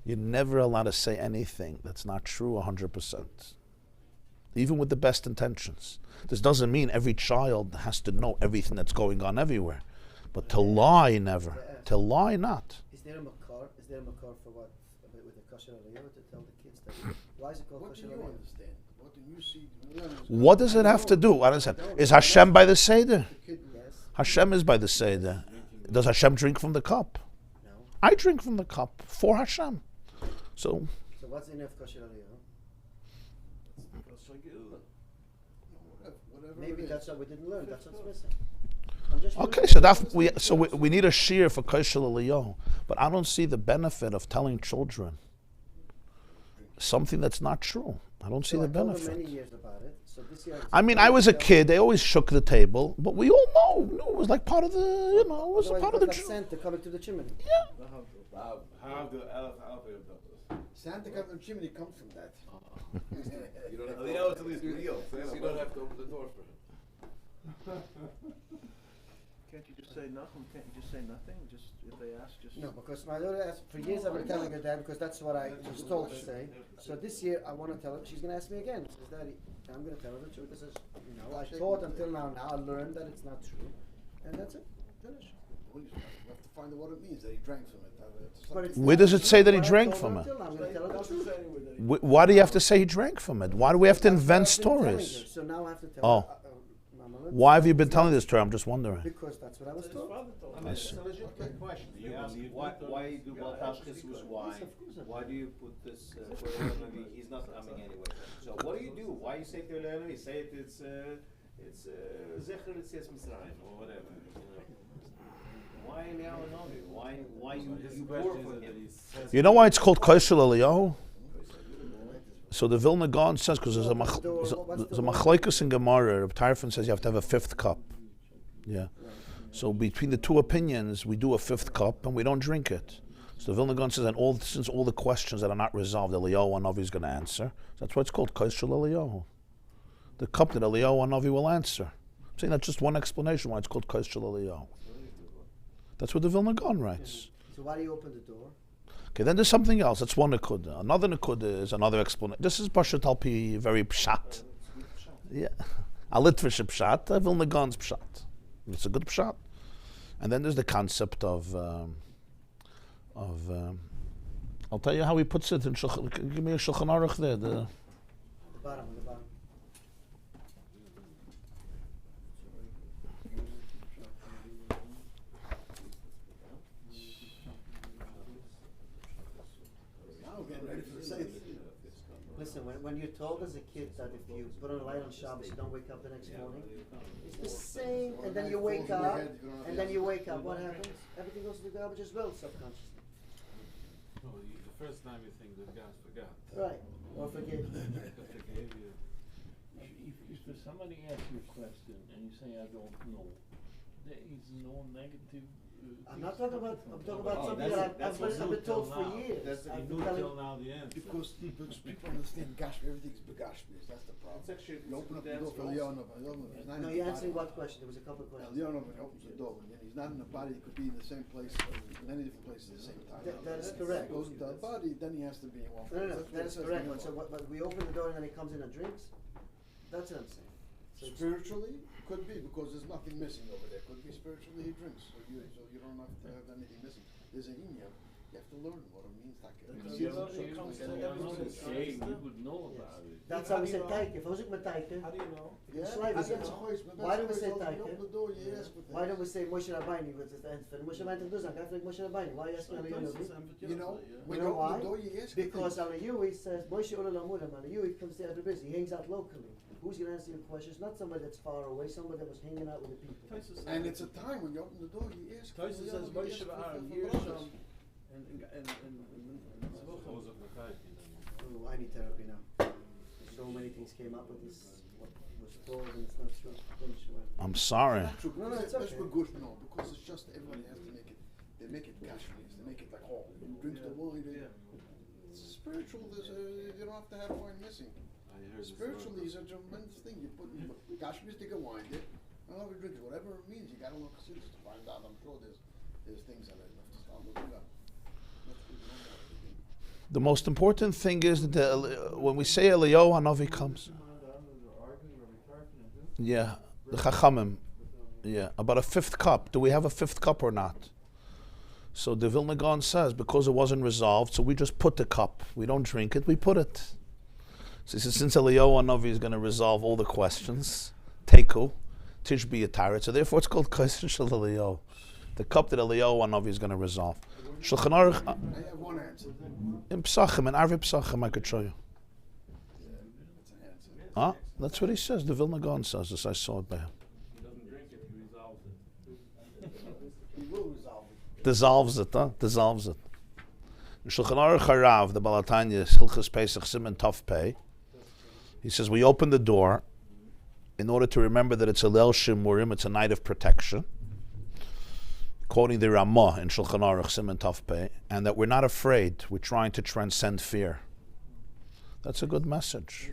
you're never allowed to say anything that's not true 100%, even with the best intentions. This doesn't mean every child has to know everything that's going on everywhere, but to lie, never. To lie, not. Is there a makar for what, with the kosher aliyah, to tell the kids that, why is it called kosher aliyah? Understand? What do you see? What does it have to do? What is it? Is Hashem by the Seder? Yes. Hashem is by the Seder. Does Hashem drink from the cup? No. I drink from the cup for Hashem. So what's in of kosher aliyah? Maybe that's what we didn't learn. That's what's missing. okay, so we need a shear for kosher aliyah, but I don't see the benefit of telling children something that's not true. I don't see the benefit. Many years about it. So this year I mean, I was a kid. They always shook the table, but we all know it was like part of the, it was a part of the. Santa coming to the chimney. Yeah. Santa coming to the chimney comes from that. You don't have to, You don't have to open the door for him. Can't you just say nothing? Can't you just say nothing? Just if they ask, just No, because my daughter asked, for years I've been telling her that because that's what I was told to say. So this year I want to tell her, she's going to ask me again. She says, Daddy, I'm going to tell her the truth. This is, I thought until now I learned that it's not true. And that's it. Finish. We have to find out what it means that he drank from it. But it's Where not does it say that he what I drank told from her it? until now. I'm going to tell her the truth. Why do you have to say he drank from it? Why do we have to That's what invent I've been telling her. stories? So now I have to tell Oh. her, Mama, Why have you been telling this to her? I'm just wondering. Because that's what I was told. I mean, it's a legitimate question. You ask why do Baltashkis use wine? Yes, of course I Why do you put this for Leonavi? He's not coming anyway. So what do you do? Why you say to Leonavi? Say it's Zecher Tzitz Mitzrayim or whatever. Why Leonavi? Why you pour for him? You know why it's called Koshel Eliyahu? So the Vilna Gaon says, because there's a machlokes in Gemara, Reb Tarfon says you have to have a fifth cup. Yeah. So between the two opinions, we do a fifth cup and we don't drink it. So the Vilna Gaon says, and since all the questions that are not resolved, Eliyahu Hanavi is going to answer. That's why it's called Koshel Eliyahu. The cup that Eliyahu Hanavi will answer. I'm saying that's just one explanation why it's called Koshel Eliyahu. That's what the Vilna Gaon writes. So why do you open the door? Okay, then there's something else. That's one nekuda. Another nekuda is another explanation. This is Pashat Alpi, very pshat. Yeah. A Litvish pshat, a Vilna Gaon's pshat. It's a good pshat. And then there's the concept of I'll tell you how he puts it in Shulchan. Give me a Shulchan Aruch there. The bottom, on the bottom. Listen, when you're told as a kid that if you put on a light on Shabbos, you don't wake up the next morning, it's the same, and then you wake up, what happens? Everything goes to the garbage as well, subconsciously. No, the first time you think that God forgot. Right, or forget. If somebody asks you a question and you say, I don't know, there is no negative. I'm not talking about, something that I've been told for years. I've been telling. Now the answer. Because people understand Gashmi, everything's Begashmi, that's the problem. It's actually You open up the door for Leonov, he's not in No, the you're answering body. what question? There was a couple of questions. Leonov opens the door, and then he's not in the body, he could be in the same place, in many different places at the same time. That is correct. He goes into the body, then he has to be in one place. No, That's what that it is says correct, in but so the what, we open the door and then he comes in and drinks? That's what I'm saying. So it's- Spiritually, could be, because there's nothing missing over there. Could be spiritually he drinks, so you don't have to have anything missing. There's an inya, you have to learn what it means. You would know about it. That's how we say taike. If I was with taike, How do you know? why don't we say taike? Open the door, you ask for things. Why don't we say Moshe Rabbeinu? Moshe Rabbeinu does not. I think Moshe Rabbeinu. Why are you asking Eliyahu? You know, when You you know open why? the door, you ask for Because things. Eliyahu says Moshe Olalamudam. Eliyahu comes to every business. He hangs out locally. Who's going to answer your questions? Not somebody that's far away. Somebody that was hanging out with the people. And it's a time when you open the door, you ask for Tosis says Eliyahu, you Moshe ask for Aaron, brothers. Oh, I need therapy now. So many things came up with this. What was told and it's not true. I'm sorry. Not true, No, because it's that's okay. for good, no, because it's just everybody has to make it, they make it Kashmiris, they make it like, oh, who drinks the wine, it's spiritual, you don't have to have wine missing. Spiritually, it's a tremendous thing, you put Kashmiris, they get wine there, I don't know if you drink it, whatever it means, you gotta look to find out, I'm sure there's things that I have to start looking up. The most important thing is that when we say Eliyahu Hanavi comes, yeah, the Chachamim, yeah, about a fifth cup. Do we have a fifth cup or not? So the Vilna Gaon says because it wasn't resolved, so we just put the cup. We don't drink it, we put it. So he says, since Eliyahu Hanavi is going to resolve all the questions, Teku, Tishbi Ataret, so therefore it's called Question Shel Eliyahu. The cup that Eliyahu Hanavi is going to resolve. Shulchan Aruch, I have one answer. in Psachim, in Arvi Psachim, I could show you. That's an answer. Huh? That's what he says. The Vilna Gaon says this. I saw it by him. He doesn't drink it, he resolves it. He will resolve it. Dissolves it, huh? Dissolves it. In Shulchan Aruch Harav, the Balatanya, Hilchas Pesach Siman Tov Pei, he says we open the door in order to remember that it's a Leil Shimurim, it's a night of protection. Quoting the Ramah in Shulchan Aruch Siman Tov Pei, and that we're not afraid. We're trying to transcend fear. That's a good message.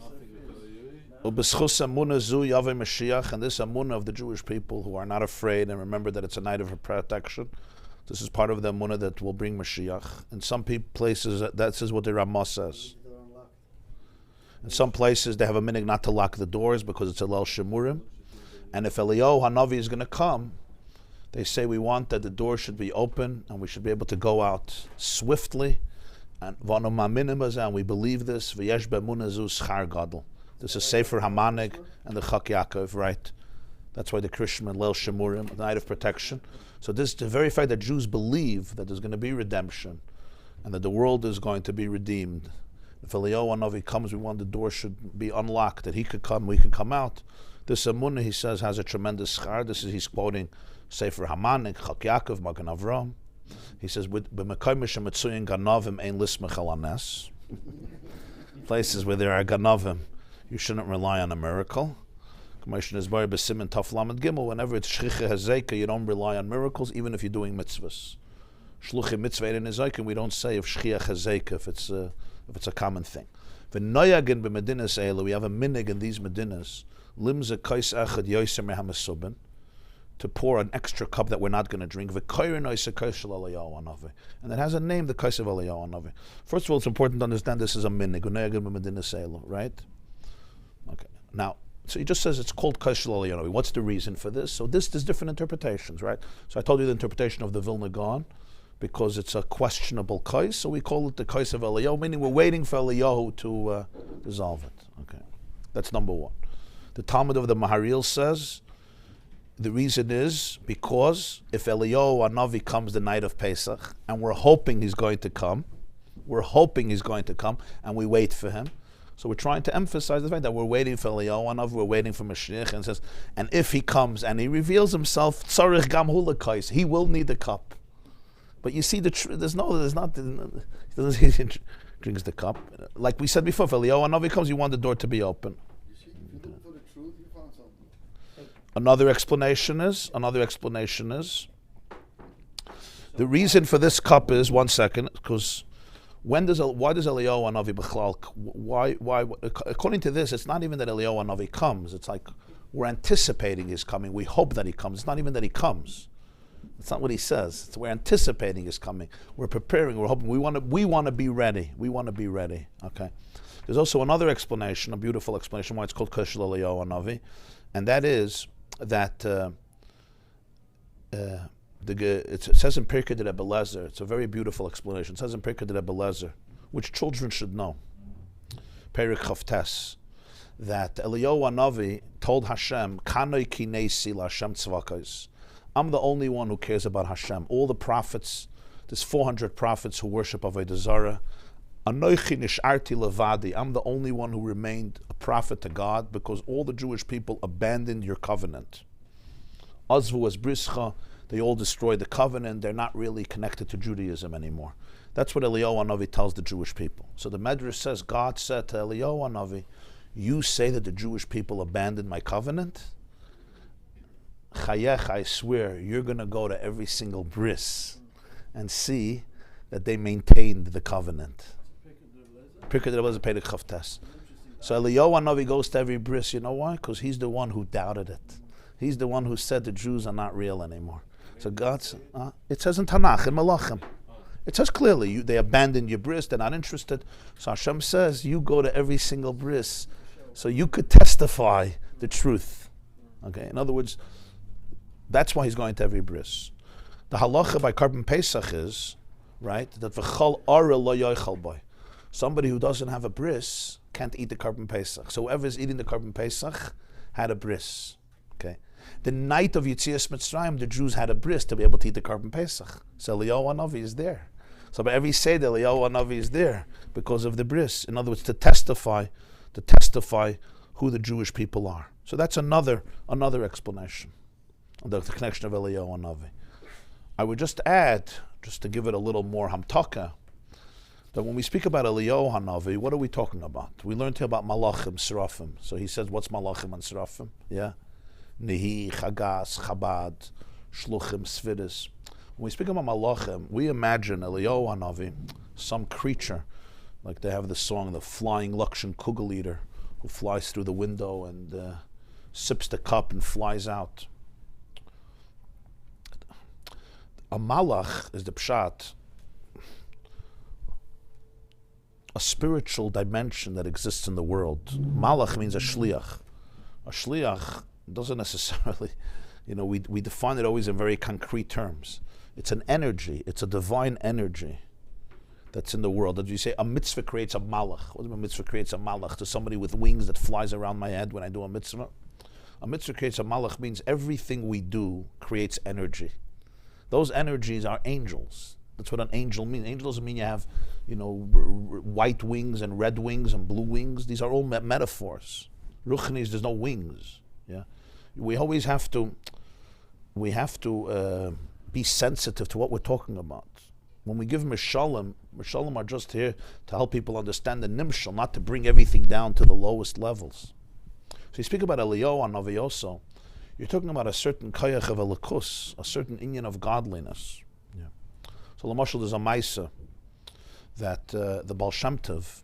U'b'schus emunah zu yaveh Mashiach, and this emunah of the Jewish people who are not afraid and remember that it's a night of protection. This is part of the emunah that will bring Mashiach. In some places, that is what the Ramah says. In some places, they have a minhag not to lock the doors because it's a Leil Shimurim. And if Eliyahu Hanavi is going to come, they say we want that the door should be open and we should be able to go out swiftly. And we believe this. This is Sefer Hamanig and the Chak Yaakov, right? That's why the Christian Leil Shemurim, the night of protection. So this, the very fact that Jews believe that there's going to be redemption and that the world is going to be redeemed. If Eliyahu Hanavi comes, we want the door should be unlocked, that he could come, we can come out. This Amunah, he says, has a tremendous schar. This is, he's quoting Sefer Haman and Chak Yaakov, Magen Avram. He says, places where there are ganavim, you shouldn't rely on a miracle. Whenever it's shchicha hazeka, you don't rely on miracles, even if you're doing mitzvahs. Shluchim mitzvah in Nezaikin, we don't say of shchiach hazeka if it's a common thing. V'noyagin b'medinas eilu, we have a minig in these medinas, limza kais echad yoser mehamasubin, to pour an extra cup that we're not going to drink. And it has a name, the kais of Eliyahu Hanavi. First of all, it's important to understand this is a minig, right? Okay. Now, so he just says it's called kais Eliyahu Hanavi. What's the reason for this? So there's different interpretations, right? So I told you the interpretation of the Vilna Gaon, because it's a questionable kais, so we call it the kais of Eliyahu, meaning we're waiting for Eliyahu to resolve it. Okay, that's number one. The Talmud of the Maharil says the reason is because if Eliyahu Hanavi comes the night of Pesach, and we're hoping he's going to come, and we wait for him. So we're trying to emphasize the fact that we're waiting for Eliyahu Hanavi, we're waiting for Mashiach, and says, and if he comes and he reveals himself, tzarich gam hu lekais, he will need the cup. But you see, he drinks the cup. Like we said before, if Eliyahu Hanavi comes, you want the door to be open. You see, if you look for the truth, you found something. Another explanation is, the reason for this cup is, one second, because why does Eliyahu Hanavi b'chlal, why, according to this, it's not even that Eliyahu Hanavi comes, it's like we're anticipating his coming, we hope that he comes, it's not even that he comes. That's not what he says. We're anticipating his coming. We're preparing. We're hoping. We want to be ready. Okay. There's also another explanation, a beautiful explanation why it's called Kashel Eliyahu Hanavi, and that is that it says in Pirkei de Rebbe Lezer. It's a very beautiful explanation. It says in Pirkei de Rebbe Lezer, which children should know. Perik Chavtes, that Eliyahu Hanavi told Hashem, "Kanoi kinesi laHashem tzvakos." I'm the only one who cares about Hashem. All the prophets, there's 400 prophets who worship Avodah Zarah. Anochi nish'arti levadi. I'm the only one who remained a prophet to God because all the Jewish people abandoned your covenant. Azvu as brischa, they all destroyed the covenant. They're not really connected to Judaism anymore. That's what Eliyahu Hanavi tells the Jewish people. So the Medrash says, God said to Eliyahu Hanavi, you say that the Jewish people abandoned my covenant? Chayech, I swear, you're going to go to every single bris and see that they maintained the covenant. So Eliyahu Hanavi goes to every bris. You know why? Because he's the one who doubted it. He's the one who said the Jews are not real anymore. So God's, it says in Tanakh, in Malachim, it says clearly, they abandoned your bris, they're not interested. So Hashem says, you go to every single bris so you could testify the truth. Okay, in other words, that's why he's going to every bris. The halacha by Karban Pesach is, right, that v'chol ara lo yochal boy. Somebody who doesn't have a bris can't eat the Karban Pesach. So whoever is eating the Karban Pesach had a bris. Okay. The night of Yetzias Mitzrayim, the Jews had a bris to be able to eat the Karban Pesach. So Eliyahu Hanavi is there. So by every Seder, Eliyahu Hanavi is there because of the bris. In other words, to testify who the Jewish people are. So that's another explanation. The connection of Eliyahu Hanavi. I would just add, just to give it a little more hamtaka, that when we speak about Eliyahu Hanavi, what are we talking about? We learned here about Malachim, Serafim. So he says, what's Malachim and Serafim? Yeah? Nihi, Chagas, Chabad, Shluchim, Svidis. When we speak about Malachim, we imagine Eliyahu Hanavi, some creature, like they have the song, the flying Lakshan Kugel eater, who flies through the window and sips the cup and flies out. A malach is the pshat, a spiritual dimension that exists in the world. Malach means a shliach. A shliach doesn't necessarily, we define it always in very concrete terms. It's an energy, it's a divine energy that's in the world. As you say, a mitzvah creates a malach. What do you mean a mitzvah creates a malach? To somebody with wings that flies around my head when I do a mitzvah? A mitzvah creates a malach means everything we do creates energy. Those energies are angels. That's what an angel means. Angel doesn't mean you have, white wings and red wings and blue wings. These are all metaphors. Ruchnis, there's no wings. Yeah, we always have to. We have to be sensitive to what we're talking about. When we give Mishalim are just here to help people understand the Nimshal, not to bring everything down to the lowest levels. So you speak about Eliyahu and Navi also. You're talking about a certain kayach of elikus, a certain inyan of godliness. Yeah. So Lamashal, there's a Maisa that the Baal Shem Tov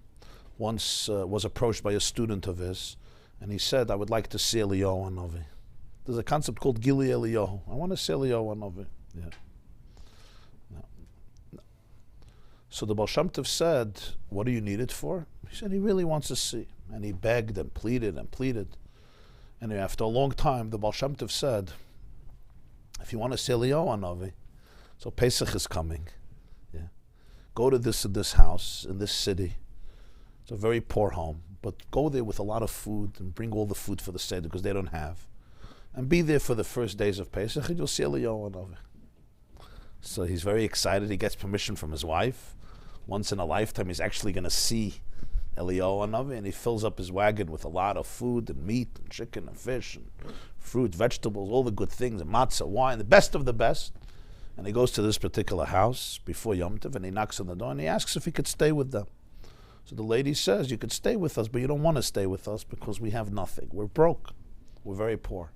once was approached by a student of his, and he said, I would like to see Eliyahu and Navi. There's a concept called Gili Eliyahu. I want to see Eliyahu and Navi. Yeah. No. So the Baal Shem Tov said, what do you need it for? He said he really wants to see. And he begged and pleaded and pleaded. And after a long time, the Baal Shem Tov said, if you want to see Eliyahu and Navi, so Pesach is coming. Yeah. Go to this house, in this city. It's a very poor home. But go there with a lot of food and bring all the food for the Seder because they don't have. And be there for the first days of Pesach and you'll see Eliyahu and Navi. So he's very excited. He gets permission from his wife. Once in a lifetime, he's actually going to see Eliyahu and Navi, and he fills up his wagon with a lot of food and meat and chicken and fish and fruit, vegetables, all the good things, and matzah, wine, the best of the best. And he goes to this particular house before Yom Tov, and he knocks on the door, and he asks if he could stay with them. So the lady says, you could stay with us, but you don't want to stay with us because we have nothing. We're broke. We're very poor.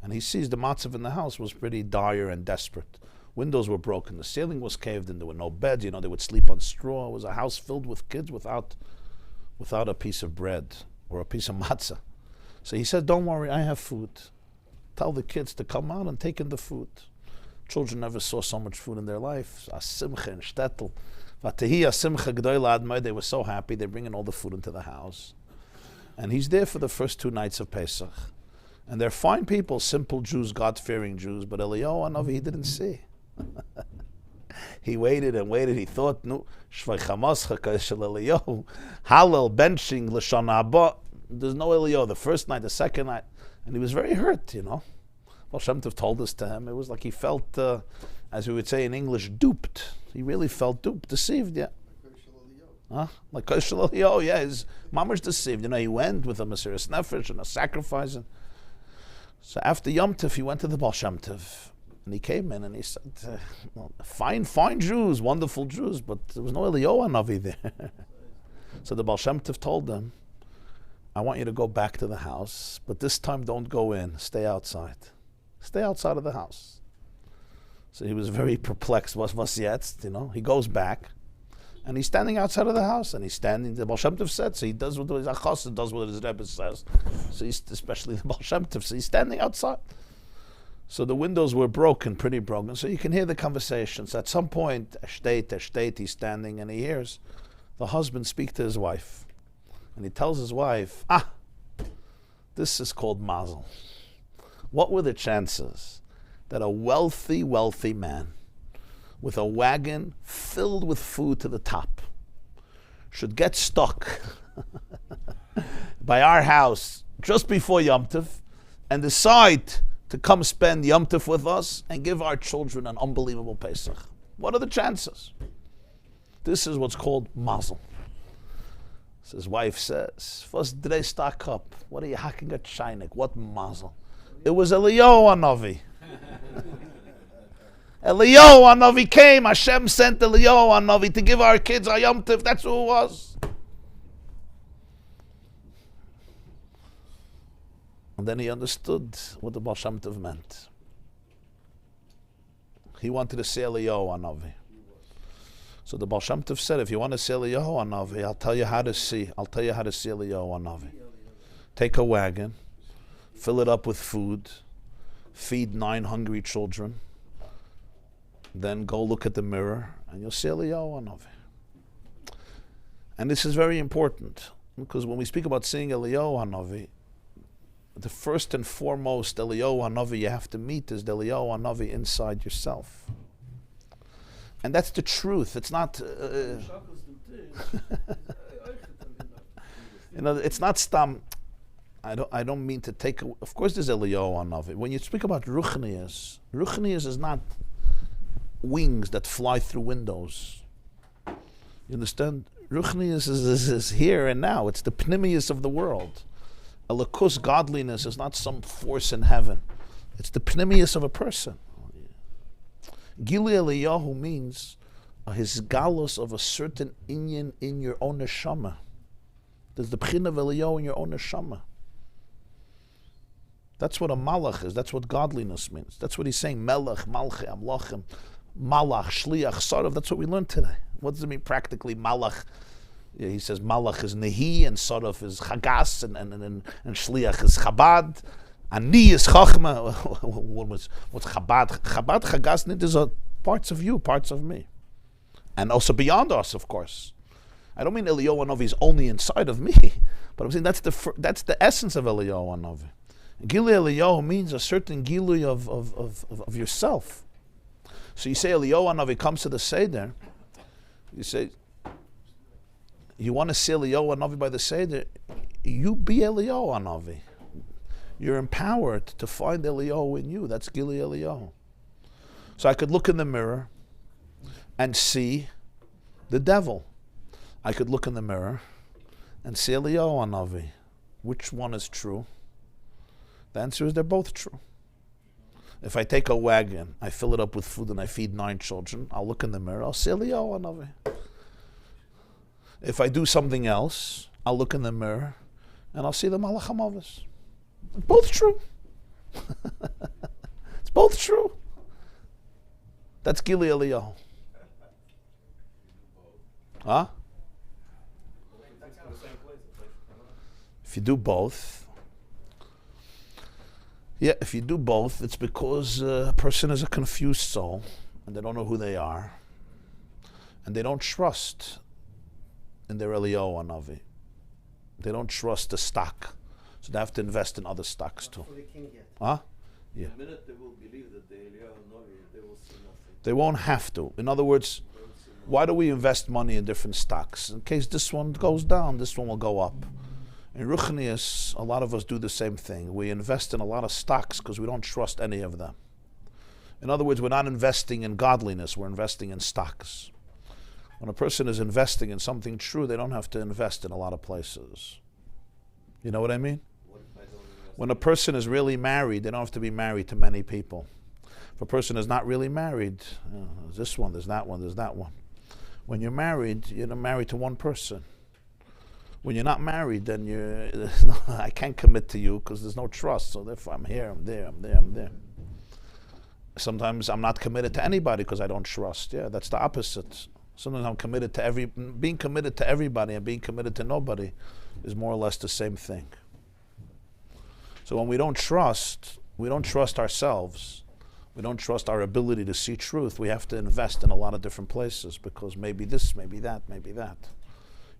And he sees the matzah in the house was pretty dire and desperate. Windows were broken. The ceiling was caved in. There were no beds. They would sleep on straw. It was a house filled with kids without a piece of bread or a piece of matzah. So he said, don't worry, I have food. Tell the kids to come out and take in the food. Children never saw so much food in their life. A simcha and shtetl. They were so happy. They're bringing all the food into the house. And he's there for the first 2 nights of Pesach. And they're fine people, simple Jews, God-fearing Jews. But Eliyahu Hanavi, he didn't see. He waited and waited. He thought, no, Shvay Eliyahu, Hallel, benching, Lashon Haba. There's no Eliyahu the first night, the second night. And he was very hurt, Well, Shem Tov told this to him. It was like he felt, as we would say in English, duped. He really felt duped, deceived, yeah. Like Koshel Eliyahu, yeah. His mama's deceived. He went with a Mesiras Nefesh and a sacrifice. So after Yom Tov, he went to the Baal Shem Tov. And he came in and he said, fine Jews, wonderful Jews, but there was no Eliyahu Hanavi there. So the Baal Shem Tov told them, I want you to go back to the house, but this time don't go in, stay outside. Stay outside of the house. So he was very perplexed. Was jetzt? He goes back, and he's standing outside of the house, and he's standing. The Baal Shem Tov said, so he does what his Achos does what his Rebbe says. So he's, especially the Baal Shem Tov, so he's standing outside. So the windows were broken, pretty broken. So you can hear the conversations. At some point, he's standing, and he hears the husband speak to his wife, and he tells his wife, this is called mazel. What were the chances that a wealthy man with a wagon filled with food to the top should get stuck by our house just before Yom Tov and decide to come spend Yom Tov with us and give our children an unbelievable Pesach? What are the chances? This is what's called mazel. So his wife says, first day stock up. What are you hacking at Shainik? What mazel? It was Eliyahu Hanavi. Eliyahu Hanavi came. Hashem sent Eliyahu Hanavi to give our kids our Yom Tov. That's who it was. And then he understood what the Baal Shem Tov meant. He wanted to see Eliyahu Hanavi. So the Baal Shem Tov said, if you want to see Eliyahu Hanavi, I'll tell you how to see Eliyahu Hanavi. Take a wagon, fill it up with food, feed 9 hungry children, then go look at the mirror, and you'll see Eliyahu Hanavi. And this is very important, because when we speak about seeing Eliyahu Hanavi, the first and foremost Eliyahu Hanavi you have to meet is the Eliyahu Hanavi inside yourself. And that's the truth. It's not... it's not stam... I don't mean to take. Of course, there's Eliyahu Hanavi. When you speak about Ruchnius is not wings that fly through windows. You understand? Ruchnius is here and now. It's the pnimius of the world. Elikus, godliness, is not some force in heaven. It's the pnimius of a person. Gili Eliyahu means his galus of a certain inyan in your own neshama. There's the pchin of Eliyahu in your own neshama. That's what a malach is. That's what godliness means. That's what he's saying. Melech, malche, amlachim, malach, shliach, sarav. That's what we learned today. What does it mean practically? Malach. Yeah, he says malach is nehi and sarav is chagas and shliach is chabad. Ani is chachma. What's chabad? Chabad, chagas, these are parts of you, parts of me. And also beyond us, of course. I don't mean Eliyahu Hanavi is only inside of me, but I'm saying that's the essence of Eliyahu Hanavi. Gilui Eliyahu means a certain gilui of yourself. So you say Eliyahu Hanavi comes to the Seder, you say, you want to see Eliyahu Hanavi by the Seder, you be Eliyahu Hanavi. You're empowered to find Eliyahu in you. That's Gilui Eliyahu. So I could look in the mirror and see the devil. I could look in the mirror and see Eliyahu Hanavi. Which one is true? The answer is they're both true. If I take a wagon, I fill it up with food and I feed 9 children, I'll look in the mirror, I'll see Eliyahu Hanavi. If I do something else, I'll look in the mirror and I'll see the Malach HaMavis. It's both true. It's both true. That's Gili Eliyahu. Huh? If you do both, if you do both, it's because a person is a confused soul and they don't know who they are and they don't trust in their Eliyahu Hanavi. They don't trust the stock, so they have to invest in other stocks too. Huh? Yeah. The minute they will believe that the Eliyahu Hanavi, they will see nothing. They won't have to. In other words, why do we invest money in different stocks? In case this one goes down, this one will go up. In Ruchnius, a lot of us do the same thing. We invest in a lot of stocks because we don't trust any of them. In other words, we're not investing in godliness, we're investing in stocks. When a person is investing in something true, they don't have to invest in a lot of places. You know what I mean? When a person is really married, they don't have to be married to many people. If a person is not really married, there's this one, there's that one, there's that one. When you're married to one person. When you're not married, then I can't commit to you because there's no trust. So therefore, I'm here, I'm there, I'm there, I'm there. Sometimes I'm not committed to anybody because I don't trust. Yeah, that's the opposite. Sometimes I'm committed to being committed to everybody and being committed to nobody is more or less the same thing. So when we don't trust ourselves. We don't trust our ability to see truth. We have to invest in a lot of different places because maybe this, maybe that, maybe that.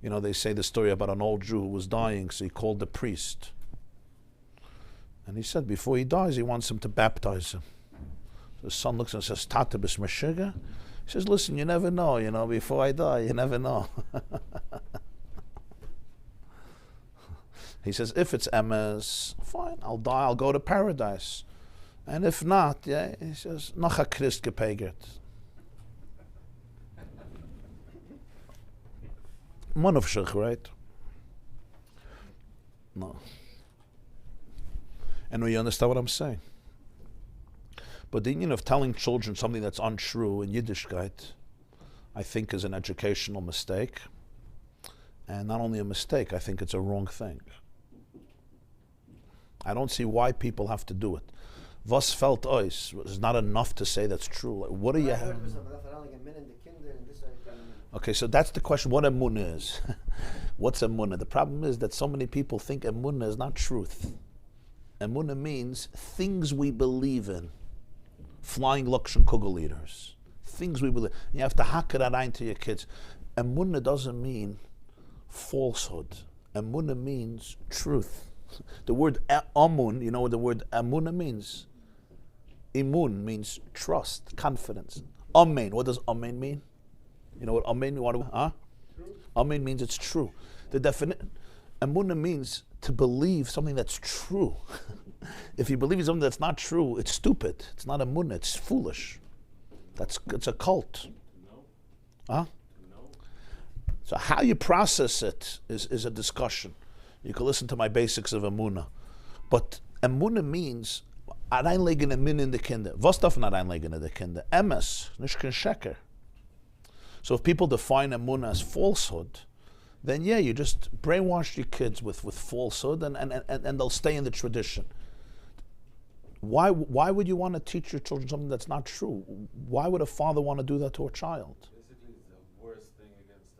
You know, they say the story about an old Jew who was dying, so he called the priest. And he said before he dies, he wants him to baptize him. So his son looks and says, Tata bis Meshiga? He says, listen, you never know, before I die, you never know. He says, if it's emes, fine, I'll die, I'll go to paradise. And if not, he says, noch a Christ gepegert. Monofshich, right? No. And you understand what I'm saying? But the union of telling children something that's untrue in Yiddishkeit, I think is an educational mistake. And not only a mistake, I think it's a wrong thing. I don't see why people have to do it. Was felt ois is not enough to say that's true. Like, what do you have? Okay, so that's the question, what emunah is. What's emunah? The problem is that so many people think emunah is not truth. Emunah means things we believe in. Flying Luxon Kugel eaters. Things we believe. You have to hack it out to your kids. Emunah doesn't mean falsehood. Emunah means truth. The word amun, you know what the word emunah means? Imun means trust, confidence. Amen, what does amen mean? You know what amen means? Amen means it's true. The definition, Emunah means to believe something that's true. If you believe something that's not true, it's stupid. It's not emunah, it's foolish. It's a cult. Huh? So how you process it is a discussion. You can listen to my basics of emunah. But emunah means reinlegen in min in de kinder. Was darf man reinlegen in de kinder? Emes, nicht kein sheker. So if people define emunah as falsehood, then yeah, you just brainwash your kids with falsehood and they'll stay in the tradition. Why would you want to teach your children something that's not true? Why would a father want to do that to a child? Basically, it's the worst thing against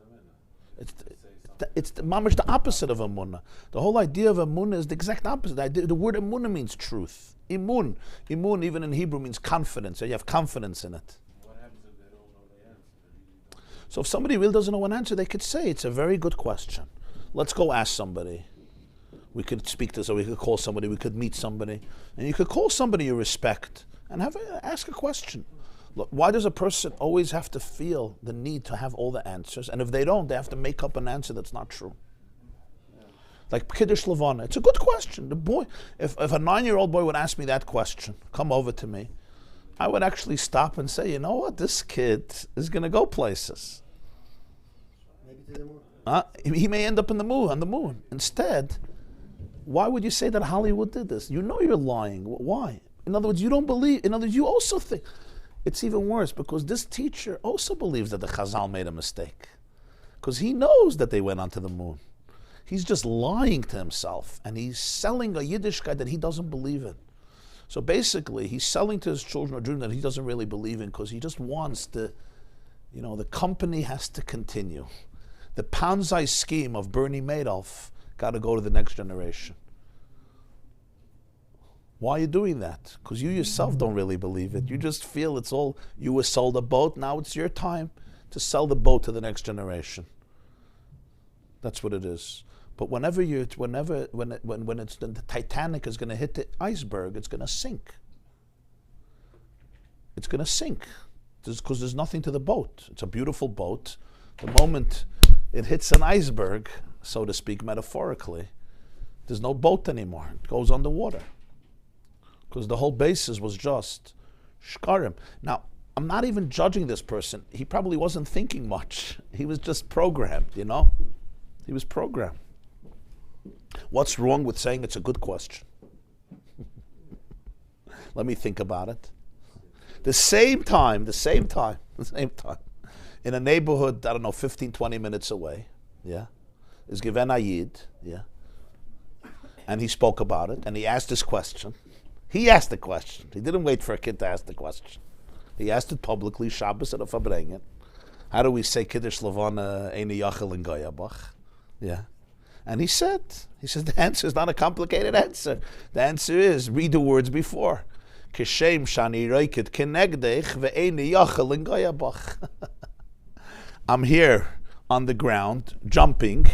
them. It's the opposite of emunah. The whole idea of emunah is the exact opposite. The word emunah means truth. Imun, even in Hebrew, means confidence. So you have confidence in it. What happens if they don't know the answer? So if somebody really doesn't know an answer, they could say it's a very good question. Let's go ask somebody. We could speak to somebody, we could call somebody, we could meet somebody. And you could call somebody you respect and ask a question. Look, why does a person always have to feel the need to have all the answers? And if they don't, they have to make up an answer that's not true. Like Kiddush Levana, it's a good question. The boy, if a 9-year-old boy would ask me that question, come over to me, I would actually stop and say, you know what, this kid is going to go places. Maybe to the moon. He may end up on the moon. Instead, why would you say that Hollywood did this? You know you're lying. Why? In other words, you don't believe. In other words, you also think. It's even worse because this teacher also believes that the Chazal made a mistake. Because he knows that they went onto the moon. He's just lying to himself. And he's selling a Yiddishkeit that he doesn't believe in. So basically, he's selling to his children a dream that he doesn't really believe in because he just wants the company has to continue. The Ponzi scheme of Bernie Madoff got to go to the next generation. Why are you doing that? Because you yourself don't really believe it. You just feel it's all, you were sold a boat, now it's your time to sell the boat to the next generation. That's what it is. But when the Titanic is going to hit the iceberg, it's going to sink. It's going to sink because there's nothing to the boat. It's a beautiful boat. The moment it hits an iceberg, so to speak, metaphorically, there's no boat anymore. It goes underwater. Because the whole basis was just shkarim. Now, I'm not even judging this person. He probably wasn't thinking much. He was just programmed, He was programmed. What's wrong with saying it's a good question? Let me think about it. The same time, in a neighborhood, 15, 20 minutes away, is given Ayid, and he spoke about it, and he asked this question. He asked the question. He didn't wait for a kid to ask the question. He asked it publicly, Shabbos at a Fabrengen. How do we say Kiddush Levana Eini Yachel in Goyabach? And he says the answer is not a complicated answer. The answer is, read the words before. Kishem shani roikid kenegdech ve'eini yachel in Goyabach. I'm here on the ground, jumping,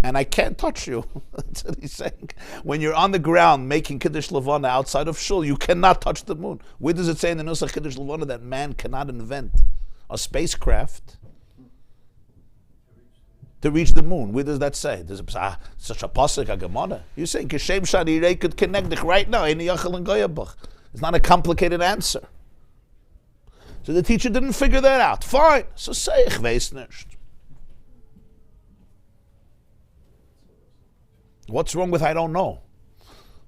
and I can't touch you. That's what he's saying. When you're on the ground making Kiddush Levana outside of Shul, you cannot touch the moon. Where does it say in the Nusach Kiddush Levana that man cannot invent a spacecraft to reach the moon? Where does that say? There's such a pasuk, a Gemara. You're saying Kishem Shani Rei could connect right now in Yachal and Goyabach. It's not a complicated answer. So the teacher didn't figure that out. Fine. So say ich weiß nicht. What's wrong with I don't know?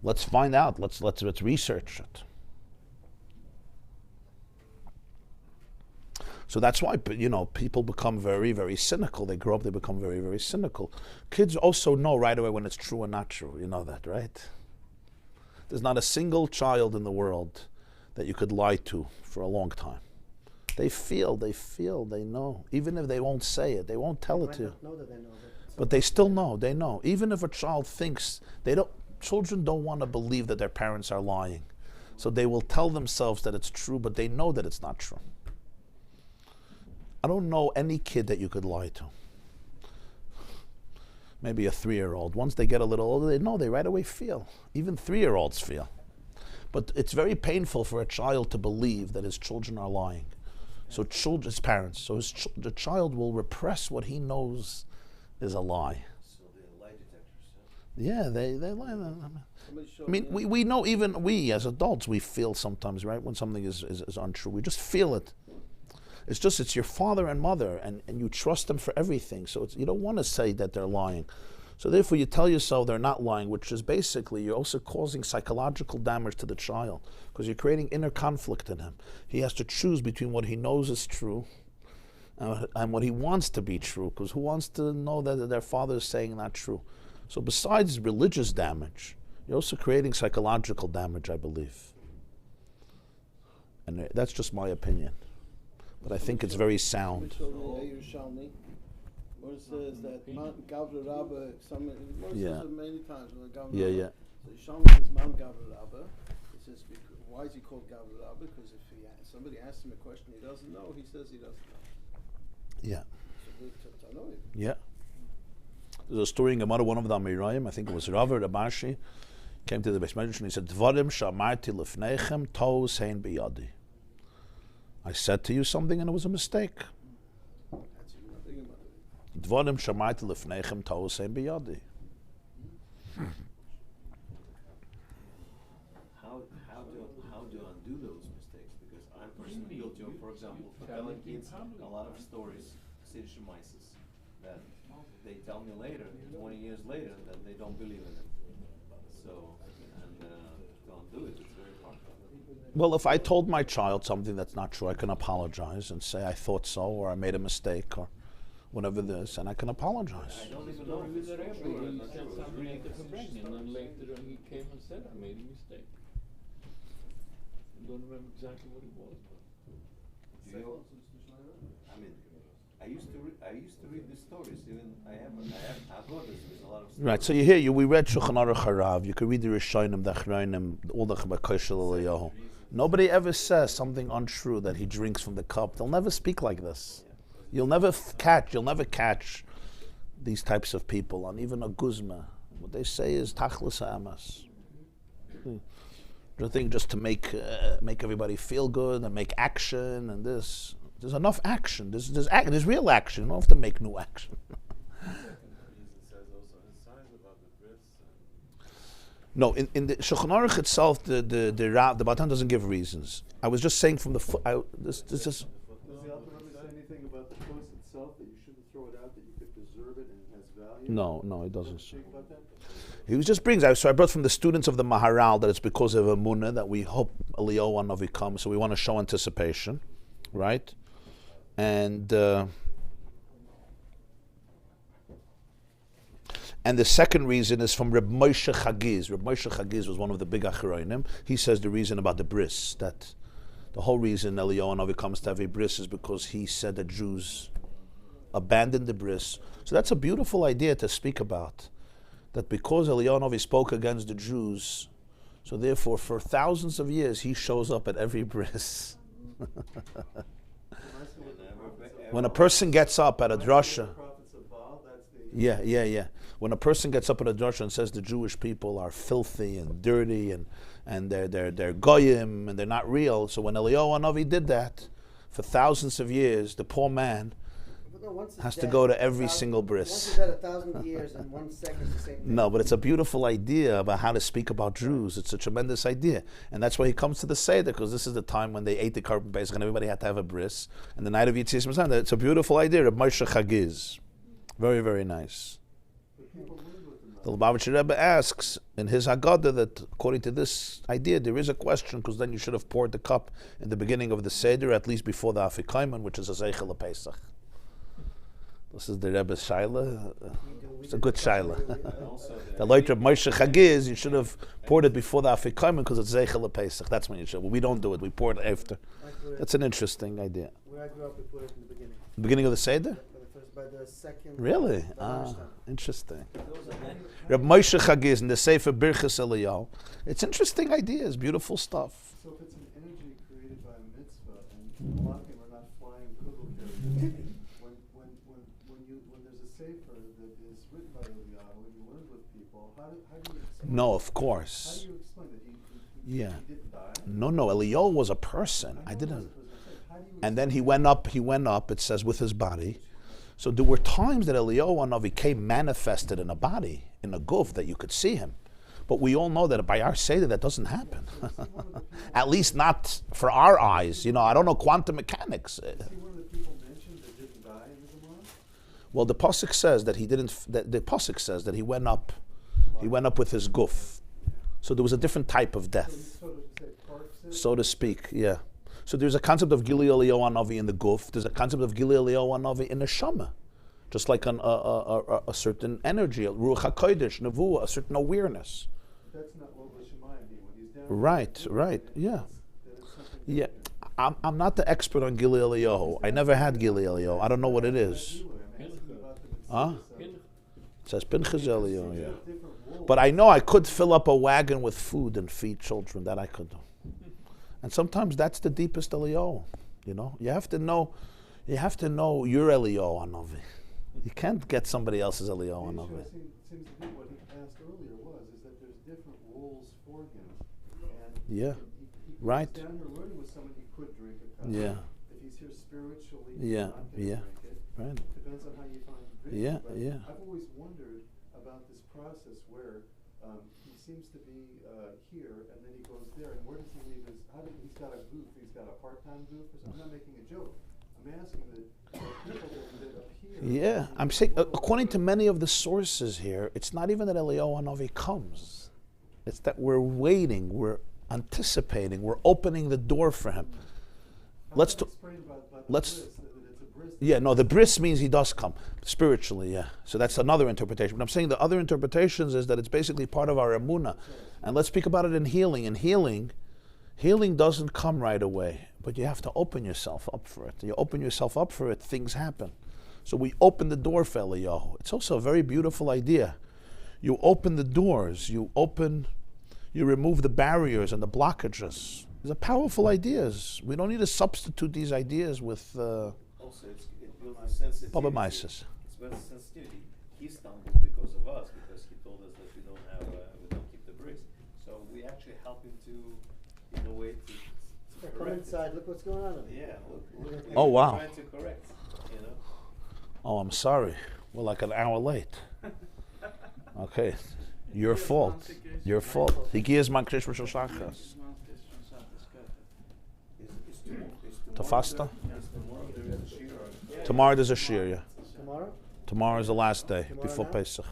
Let's find out. Let's research it. So that's why people become very, very cynical. They grow up, they become very, very cynical. Kids also know right away when it's true or not true. You know that, right? There's not a single child in the world that you could lie to for a long time. They feel, they know. Even if they won't say it, they won't tell it to you. Know that they know that. But they still know, they know. Even if a child thinks, children don't want to believe that their parents are lying. So they will tell themselves that it's true, but they know that it's not true. I don't know any kid that you could lie to. Maybe a 3-year-old. Once they get a little older, they right away feel. Even 3-year-olds feel. But it's very painful for a child to believe that his children are lying. So his parents, the child will repress what he knows is a lie. So the lie detectors. Yeah, they lie. Somebody showed I mean, me we know, even we as adults, we feel sometimes, right, when something is untrue. We just feel it. It's your father and mother, and you trust them for everything. So you don't want to say that they're lying. So therefore you tell yourself they're not lying, which is basically you're also causing psychological damage to the child, because you're creating inner conflict in him. He has to choose between what he knows is true and what he wants to be true, because who wants to know that their father is saying not true? So besides religious damage, you're also creating psychological damage, I believe. And that's just my opinion. But I think it's very sound. somebody showed me where it says that Mount Gavra Rabba, Yeah. says it many times. When Gavra Yeah, Rabba, yeah. So Shlomo says Mount Gavra Rabba. It says, why is he called Gavra Rabba? Because if somebody asks him a question he doesn't know, he says he doesn't know. Yeah. So I know it. Yeah. There's a story in Gemara, one of the Amirayim, I think it was Rabbi, Rabashi, came to the Beis Medrash and he said, Dvarim shamarti lefneichem toes hein biyadi. I said to you something and it was a mistake. That's nothing about it. Dvarim shamarti lefneichem toes hein biyadi. How do undo those mistakes? Because I'm personally guilty of, for example, telling kids a lot of stories, Siddish Mises, that they tell me later, 20 years later, that they don't believe in it. So, and to undo it, it's very hard. Well, if I told my child something that's not true, I can apologize and say I thought so, or I made a mistake, or whatever it is, and I can apologize. I don't even No, know if with it's the true or Rabbi, he not said true. something at the communion, and then later on he came and said, I made a mistake. I don't remember exactly what it was. Do you, I mean, I used to read the stories. Even I have Avodas with a lot of stories. Right, so we read Shulchan Aruch Harav, you could read the Rishonim, the Achronim, all the Chabakashal Eliyahu. Nobody ever says something untrue that he drinks from the cup. They'll never speak like this. You'll never catch these types of people on even a guzma. What they say is Tachlis Ha'amas. The thing just to make everybody feel good and make action and this. There's enough action. There's real action. You don't have to make new action. No, in the Shulchan Aruch itself, the Batan doesn't give reasons. I was just saying from the this is. Does the Alter Rebbe say anything about the post itself, that you shouldn't throw it out, that you could preserve it and it has value? No, it doesn't. Speak about that? He just brings. So I brought from the students of the Maharal that it's because of Emunah that we hope Eliyahu Hanavi comes. So we want to show anticipation, right? And the second reason is from Reb Moshe Chagiz. Reb Moshe Chagiz was one of the big Achronim. He says the reason about the bris, that the whole reason Eliyahu Hanavi comes to have a bris is because he said that Jews abandoned the bris. So that's a beautiful idea to speak about. That because Eliyahu Hanavi spoke against the Jews, so therefore for thousands of years he shows up at every bris. When a person gets up at a drasha, yeah. When a person gets up at a drasha and says the Jewish people are filthy and dirty and they're goyim and they're not real, so when Eliyahu Hanavi did that for thousands of years, the poor man has to go to every single bris. Once he's dead 1,000 years and 1 second is the same thing. No, but it's a beautiful idea about how to speak about Jews. It's a tremendous idea. And that's why he comes to the Seder, because this is the time when they ate the carbon basic and everybody had to have a bris. And the night of Yetzias Mitzrayim, it's a beautiful idea of Moshe Chagiz. Very, very nice. The Lubavitcher Rebbe asks in his Haggadah that according to this idea, there is a question, because then you should have poured the cup in the beginning of the Seder, at least before the Afikaiman, which is a Zeichel Pesach. This is the Rebbe's Shaila. It's a good Shaila. The light of Moshe Chagiz, you should have poured it before the Afikaiman because it's Zeichel Pesach. That's when you should. Well, we don't do it. We pour it after. That's an interesting idea. Where I grew up, we put it in the beginning. The beginning of the Seder? By the second. Really? by lunchtime. Interesting. Rabbi Moshe Chagiz in the Sefer Birchas Eliyahu. It's interesting ideas, beautiful stuff. So if it's an energy created by a mitzvah, and a lot of people are not flying kugel carriers, when there's a sefer that is written by Eliyahu and you learn with people, how do you explain? No, of How course. do you explain that he didn't die? No, Eliyahu was a person. I didn't. How do you And then he went up, it says, with his body. So there were times that Eliyahu Hanavi came manifested in a body, in a guf, that you could see him. But we all know that by our Seder that doesn't happen. At least not for our eyes. You know, I don't know quantum mechanics. Is he one of the people mentioned that didn't die in the Gemara? Well, the pasuk says that he didn't. The pasuk says that he went up with his guf. So there was a different type of death, so to speak. Yeah. So there's a concept of Gili Eliyahu Hanavi in the guf. There's a concept of Gili Eliyahu Hanavi in the Shama, just like a certain energy, Ruach HaKodesh, Nevuah, a certain awareness. That's not what was Shemayim be when he's down. Right, yeah. Yeah, I'm not the expert on Gili Eliyahu. I never had Gili Eliyahu. I don't know what it is. Huh? It says Pinchas Eliyahu, yeah. But I know I could fill up a wagon with food and feed children. That I could do. And sometimes that's the deepest Eliyahu. You know, you have to know your Eliyahu Hanavi. You can't get somebody else's Eliyahu Hanavi. Seems to be what he asked earlier is that there's different roles for him. And Yeah. he Right. down here learning with someone, he could drink a cup. Yeah. If he's here spiritually, Yeah, he's not gonna yeah. drink it. Right. Depends on how you find the drink. Yeah, But yeah. I've always wondered about this process where he seems to be here and then he goes there. And where does he leave his? He's got a goof. He's got a part-time goof or something. I'm not making a joke. I'm asking that people that appear. Yeah, I'm saying, according to many of the sources here, it's not even that Eliyahu Hanavi comes. It's that we're waiting, we're anticipating, we're opening the door for him. Let's yeah, no, the bris means he does come spiritually. Yeah, so that's another interpretation. But I'm saying the other interpretations is that it's basically part of our emunah. And let's speak about it in healing. In healing doesn't come right away, but you have to open yourself up for it. You open yourself up for it, things happen. So we open the door for Eliyahu. It's also a very beautiful idea. You open the doors. You remove the barriers and the blockages. These are powerful ideas. We don't need to substitute these ideas with Also, it builds a sensitivity. Babamaisis. It's built a sensitivity. He stumbled because of us, because he told us that we don't keep the bris. So we actually help him to, in a way, to Come correct inside, it. look what's going on over Yeah, here. look. Oh, wow. Trying to correct, you know. Oh, I'm sorry. We're like an hour late. Okay. Your fault. Your fault. Higias man krish v'shel shachas. Tafasta? Tomorrow there's a shir, yeah. Tomorrow? Tomorrow is the last day before now? Pesach.